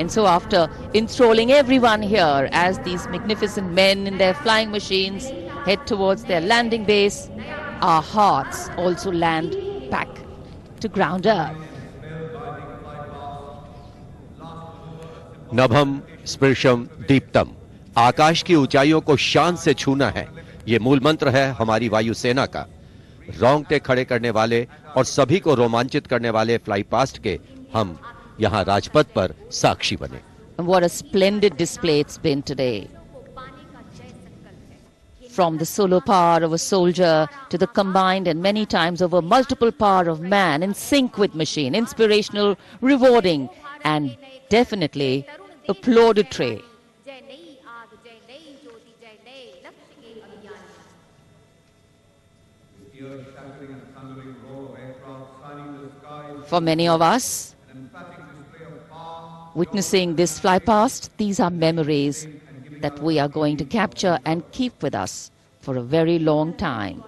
S2: And so after enthralling everyone here as these magnificent men in their flying machines head towards their landing base, our hearts also land back to ground earth.
S4: नभम स्पर्शम Deeptam, आकाश की ऊंचाइयों को शान से छूना है, ये मूल मंत्र है हमारी वायुसेना का। रोंगटे खड़े करने वाले और सभी को रोमांचित करने वाले फ्लाईपास्ट के हम यहाँ राजपथ पर साक्षी बने।
S2: And what a splendid display it's been today. From the solo power of a soldier to the combined and many times over multiple power of man in sync with machine, inspirational, rewarding, and definitely applaudatory. For many of us, witnessing this fly past, these are memories that we are going to capture and keep with us for a very long time.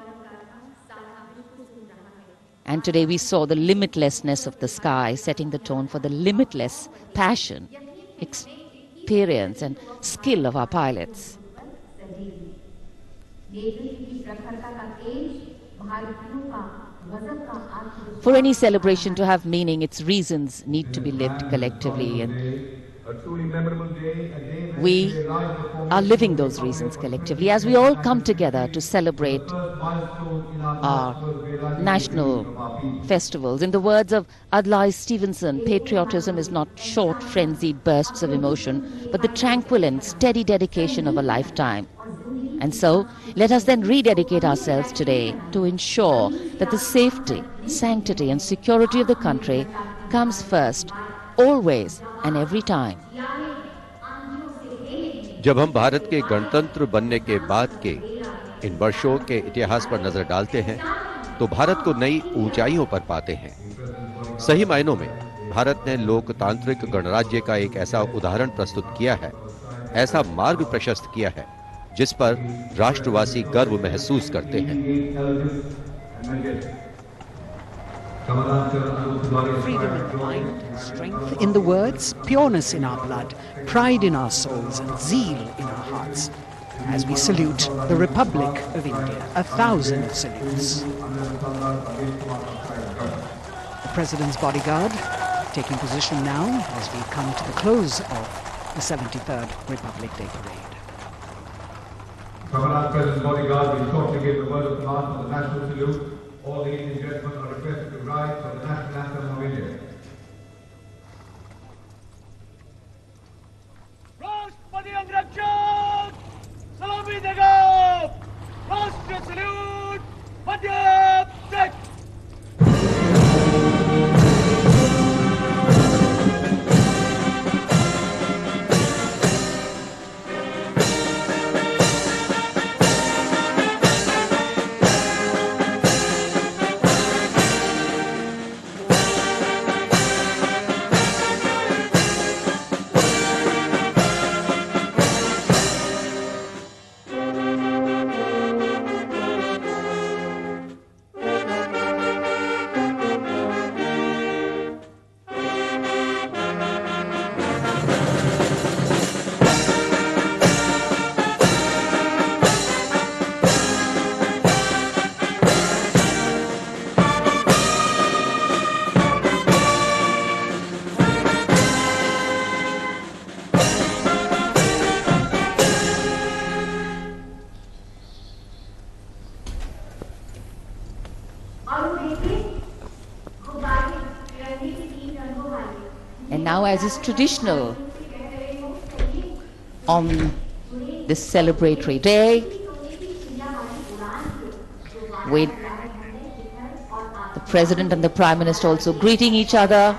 S2: And today we saw the limitlessness of the sky, setting the tone for the limitless passion, experience and skill of our pilots. For any celebration to have meaning, its reasons need to be lived collectively, and we are living those reasons collectively as we all come together to celebrate our national festivals. In the words of Adlai Stevenson, patriotism is not short, frenzied bursts of emotion, but the tranquil and steady dedication of a lifetime. And so, let us then rededicate ourselves today to ensure that the safety, sanctity and security of the country comes first, always and every time.
S4: जब हम भारत के गणतंत्र बनने के बाद के इन वर्षों के इतिहास पर नजर डालते हैं, तो भारत को नई ऊंचाइयों पर पाते हैं। सही मायनों में भारत ने लोकतांत्रिक गणराज्य का एक ऐसा उदाहरण प्रस्तुत किया है, ऐसा मार्ग प्रशस्त किया है, जिस पर राष्ट्रवासी गर्व महसूस करते हैं।
S1: Freedom in mind, strength in the words, pureness in our blood, pride in our souls and zeal in our hearts. As we salute the Republic of India, 1,000 salutes. The President's bodyguard taking position now as we come to the close of the 73rd Republic Day Parade.
S3: Commonwealth President's bodyguard will shortly give the word of command for the national salute. All the Indian gentlemen are requested to rise for the national anthem of India.
S14: राष्ट्रपति अंगरक्षक सलामी देगा। राष्ट्रीय salute मध्य तक।
S2: And now, as is traditional on this celebratory day, with the President and the Prime Minister also greeting each other,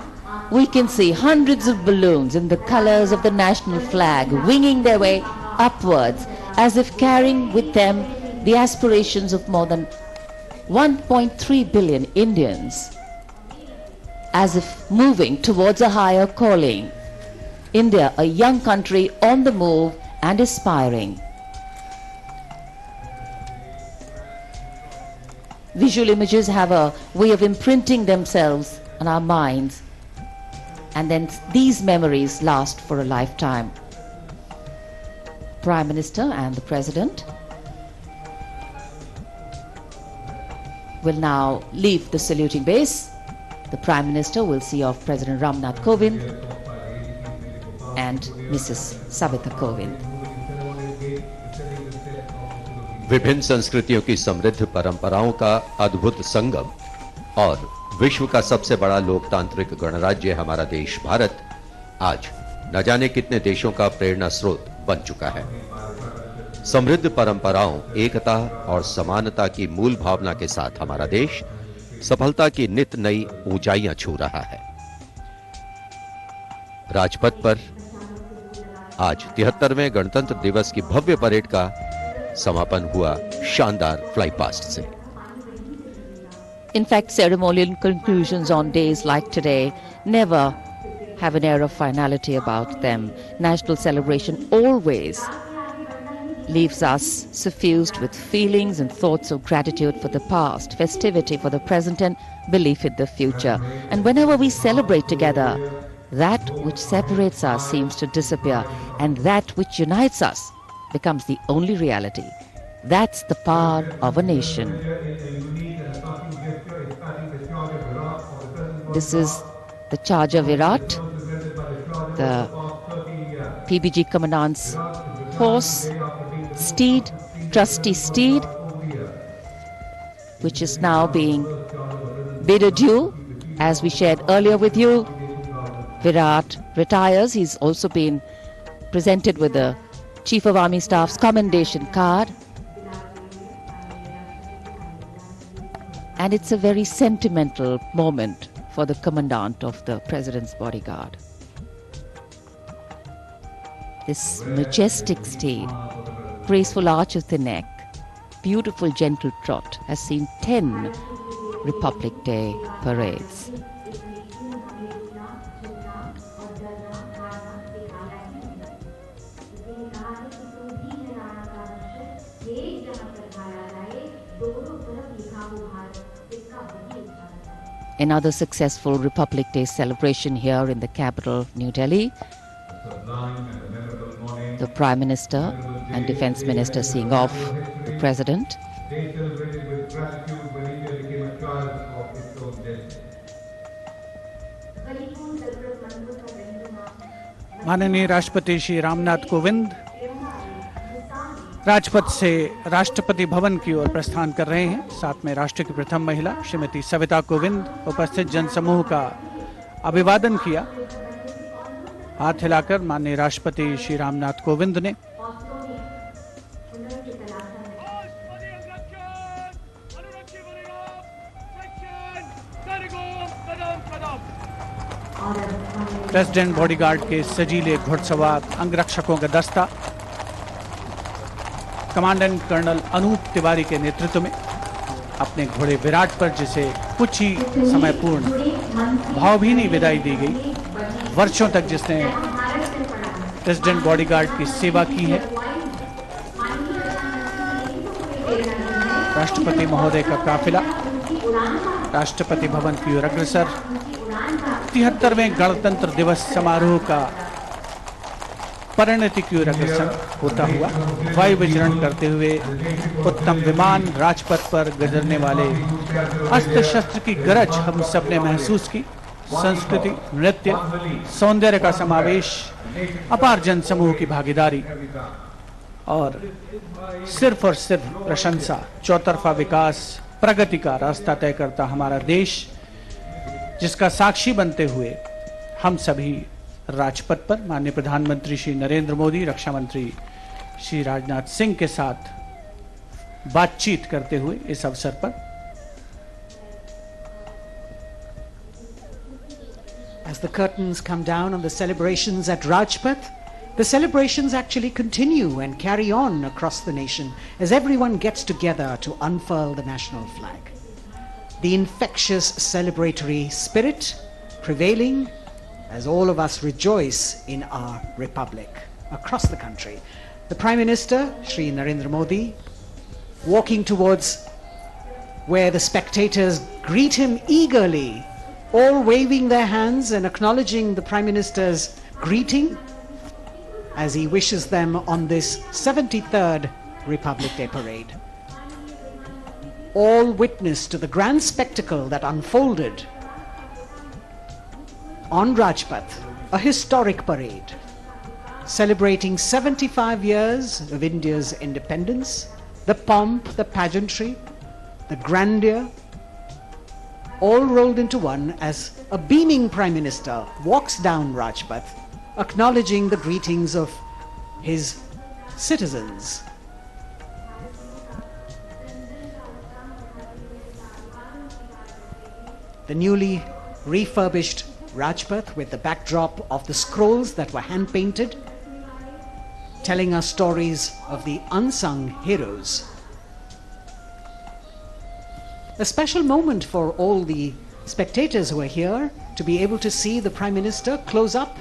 S2: we can see hundreds of balloons in the colors of the national flag winging their way upwards as if carrying with them the aspirations of more than 1.3 billion Indians, as if moving towards a higher calling. India, a young country on the move and aspiring. Visual images have a way of imprinting themselves on our minds And then these memories last for a lifetime. Prime Minister and the President will now leave the saluting base. The Prime Minister will see off President Rajpath and Mrs. Savita Kovind.
S4: विभिन्न संस्कृतियों की समृद्ध परंपराओं का अद्भुत संगम और विश्व का सबसे बड़ा लोकतांत्रिक गणराज्य हमारा देश भारत आज न जाने कितने देशों का प्रेरणा स्रोत बन चुका है। समृद्ध परंपराओं, एकता और समानता की मूल भावना के साथ हमारा देश सफलता की नित नई ऊंचाइयां छू रहा है। राजपथ पर आज 73वें गणतंत्र दिवस की भव्य परेड का समापन हुआ शानदार फ्लाईपास्ट से।
S2: In fact, ceremonial conclusions on days like today never have an air of finality about them. National celebration always leaves us suffused with feelings and thoughts of gratitude for the past, festivity for the present, and belief in the future. And whenever we celebrate together, that which separates us seems to disappear, and that which unites us becomes the only reality. That's the power of a nation. This is the Charger Virat, the PBG Commandant's horse, steed, trusty steed, which is now being bid adieu. As we shared earlier with you, Virat retires. He's also been presented with the Chief of Army Staff's commendation card. And it's a very sentimental moment for the Commandant of the President's Bodyguard. This majestic steed, graceful arch of the neck, beautiful gentle trot has seen 10 Republic Day parades. Another successful Republic Day celebration here in the capital, New Delhi. The Prime Minister and Defence Minister seeing off the President.
S5: माननीय राष्ट्रपति श्री रामनाथ कोविंद राजपथ से राष्ट्रपति भवन की ओर प्रस्थान कर रहे हैं। साथ में राष्ट्र की प्रथम महिला श्रीमती सविता कोविंद उपस्थित जनसमूह का अभिवादन किया। हाथ हिलाकर माननीय राष्ट्रपति श्री रामनाथ कोविंद ने प्रेसिडेंट बॉडीगार्ड के सजीले घुड़सवार अंगरक्षकों का दस्ता कमांडेंट कर्नल अनूप तिवारी के नेतृत्व में अपने घोड़े विराट पर, जिसे कुछ ही समय पूर्ण भावभीनी विदाई दी गई। वर्षों तक जिसने प्रेसिडेंट बॉडीगार्ड की सेवा की है, राष्ट्रपति महोदय का काफिला राष्ट्रपति भवन की ओर अग्रसर 73वें गणतंत्र दिवस समारोह का परिणति की ओर अग्रसर होता हुआ वायु विचरण करते हुए उत्तम विमान राजपथ पर गुजरने वाले अस्त्र शस्त्र की गरज हम सबने महसूस की। संस्कृति, नृत्य, सौंदर्य का समावेश, अपार जन समूह की भागीदारी और सिर्फ प्रशंसा, चौतरफा विकास, प्रगति का रास्ता तय करता हमारा देश, जिसका साक्षी बनते हुए हम सभी राजपथ पर माननीय प्रधानमंत्री श्री नरेंद्र मोदी, रक्षा मंत्री श्री राजनाथ सिंह के साथ बातचीत करते हुए इस अवसर पर
S1: As the curtains come down on the celebrations at Rajpath, the celebrations actually continue and carry on across the nation as everyone gets together to unfurl the national flag. The infectious celebratory spirit prevailing as all of us rejoice in our republic across the country. The Prime Minister, Shri Narendra Modi, walking towards where the spectators greet him eagerly all waving their hands and acknowledging the Prime Minister's greeting as he wishes them on this 73rd Republic Day parade. All witness to the grand spectacle that unfolded on Rajpath, a historic parade celebrating 75 years of India's independence, the pomp, the pageantry, the grandeur, all rolled into one as a beaming Prime Minister walks down Rajpath, acknowledging the greetings of his citizens. The newly refurbished Rajpath, with the backdrop of the scrolls that were hand-painted, telling us stories of the unsung heroes. A special moment for all the spectators who are here to be able to see the Prime Minister close up.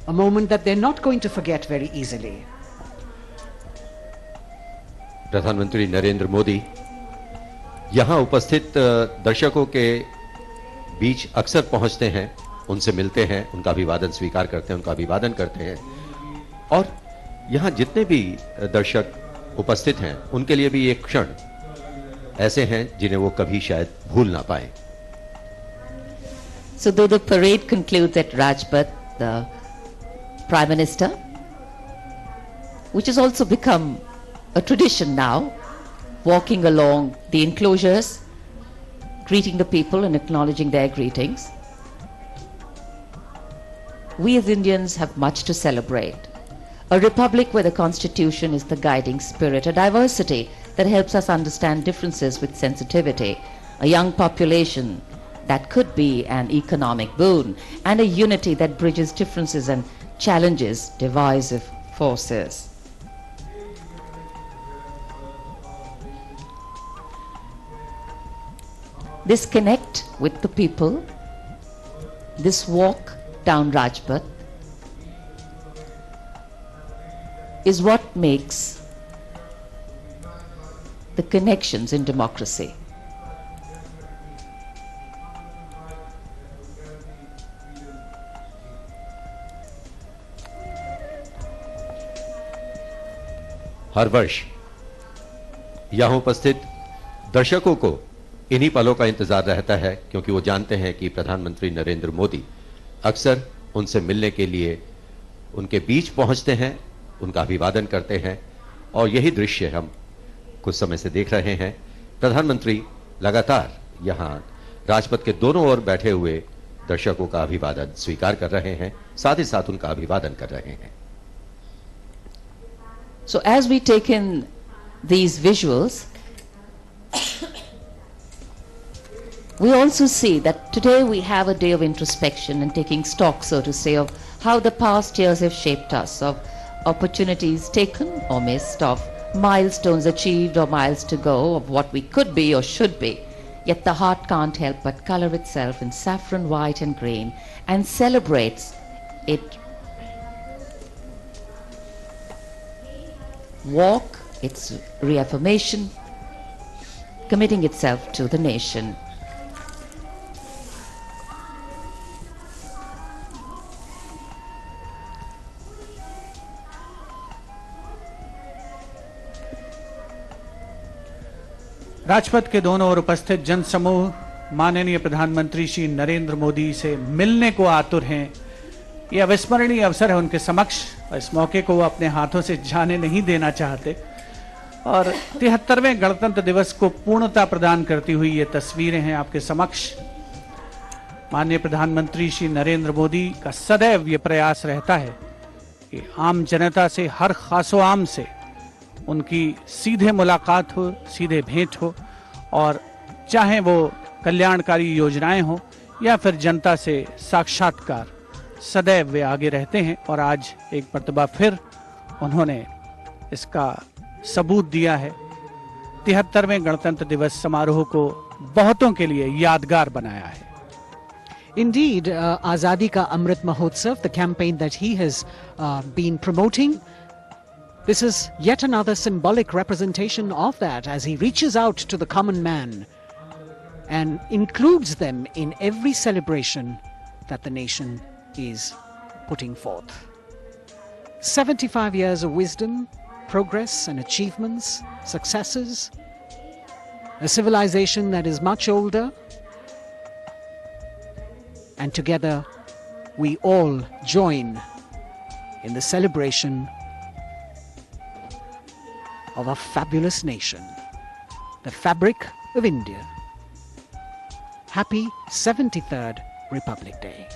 S1: A moment that they're not going to forget very easily.
S4: प्रधानमंत्री नरेंद्र मोदी यहाँ उपस्थित दर्शकों के बीच अक्सर पहुंचते हैं, उनसे मिलते हैं, उनका अभिवादन स्वीकार करते हैं, उनका अभिवादन करते हैं और यहाँ जितने भी दर्शक उपस्थित हैं उनके लिए भी एक क्षण ऐसे हैं जिन्हें वो कभी शायद भूल ना पाए.
S2: So though the parade concludes at Rajpath, the Prime Minister, which has also become a tradition now, walking along the enclosures, greeting the people and acknowledging their greetings. We as Indians have much to celebrate. A republic where the constitution is the guiding spirit, a diversity that helps us understand differences with sensitivity, a young population that could be an economic boon, and a unity that bridges differences and challenges divisive forces. This connect with the people, this walk down Rajpath, is what makes the connections in democracy.
S4: हर वर्ष यहां उपस्थित दर्शकों को इन्हीं पलों का इंतजार रहता है, क्योंकि वो जानते हैं कि प्रधानमंत्री नरेंद्र मोदी अक्सर उनसे मिलने के लिए उनके बीच पहुंचते हैं, उनका अभिवादन करते हैं और यही दृश्य हम कुछ समय से देख रहे हैं. प्रधानमंत्री लगातार यहां राजपथ के दोनों ओर बैठे हुए दर्शकों का अभिवादन स्वीकार कर रहे हैं, साथ ही साथ उनका अभिवादन कर रहे हैं.
S2: So as we take in these visuals, we also see that today we have a day of introspection and taking stock, so to say, of how the past years have shaped us, of opportunities taken or missed, of milestones achieved or miles to go, of what we could be or should be. Yet the heart can't help but color itself in saffron, white and green and celebrates it. Walk, its reaffirmation, committing itself to the nation.
S5: Rajpath के दोनों ओर उपस्थित जनसमूह माननीय प्रधानमंत्री श्री नरेंद्र मोदी से मिलने को आतुर हैं. यह अविस्मरणीय अवसर है उनके समक्ष और इस मौके को वो अपने हाथों से जाने नहीं देना चाहते. और 73वें गणतंत्र दिवस को पूर्णता प्रदान करती हुई ये तस्वीरें हैं आपके समक्ष. माननीय प्रधानमंत्री श्री नरेंद्र मोदी का सदैव ये प्रयास रहता है कि आम जनता से, हर खासो आम से उनकी सीधे मुलाकात हो, सीधे भेंट हो और चाहे वो कल्याणकारी योजनाएं हो या फिर जनता से साक्षात्कार, सदैव वे आगे रहते हैं. और आज एक मर्तबा फिर उन्होंने इसका सबूत दिया है. 73वें गणतंत्र दिवस समारोह को बहुतों के लिए यादगार बनाया है.
S1: Indeed, Azadi Ka Amrit Mahotsav, the campaign that he has been promoting, This is yet another symbolic representation of that as he reaches out to the common man and includes them in every celebration that the nation is putting forth. 75 years of wisdom, progress and achievements, successes, a civilization that is much older, and together we all join in the celebration of a fabulous nation, the fabric of India. Happy 73rd Republic Day.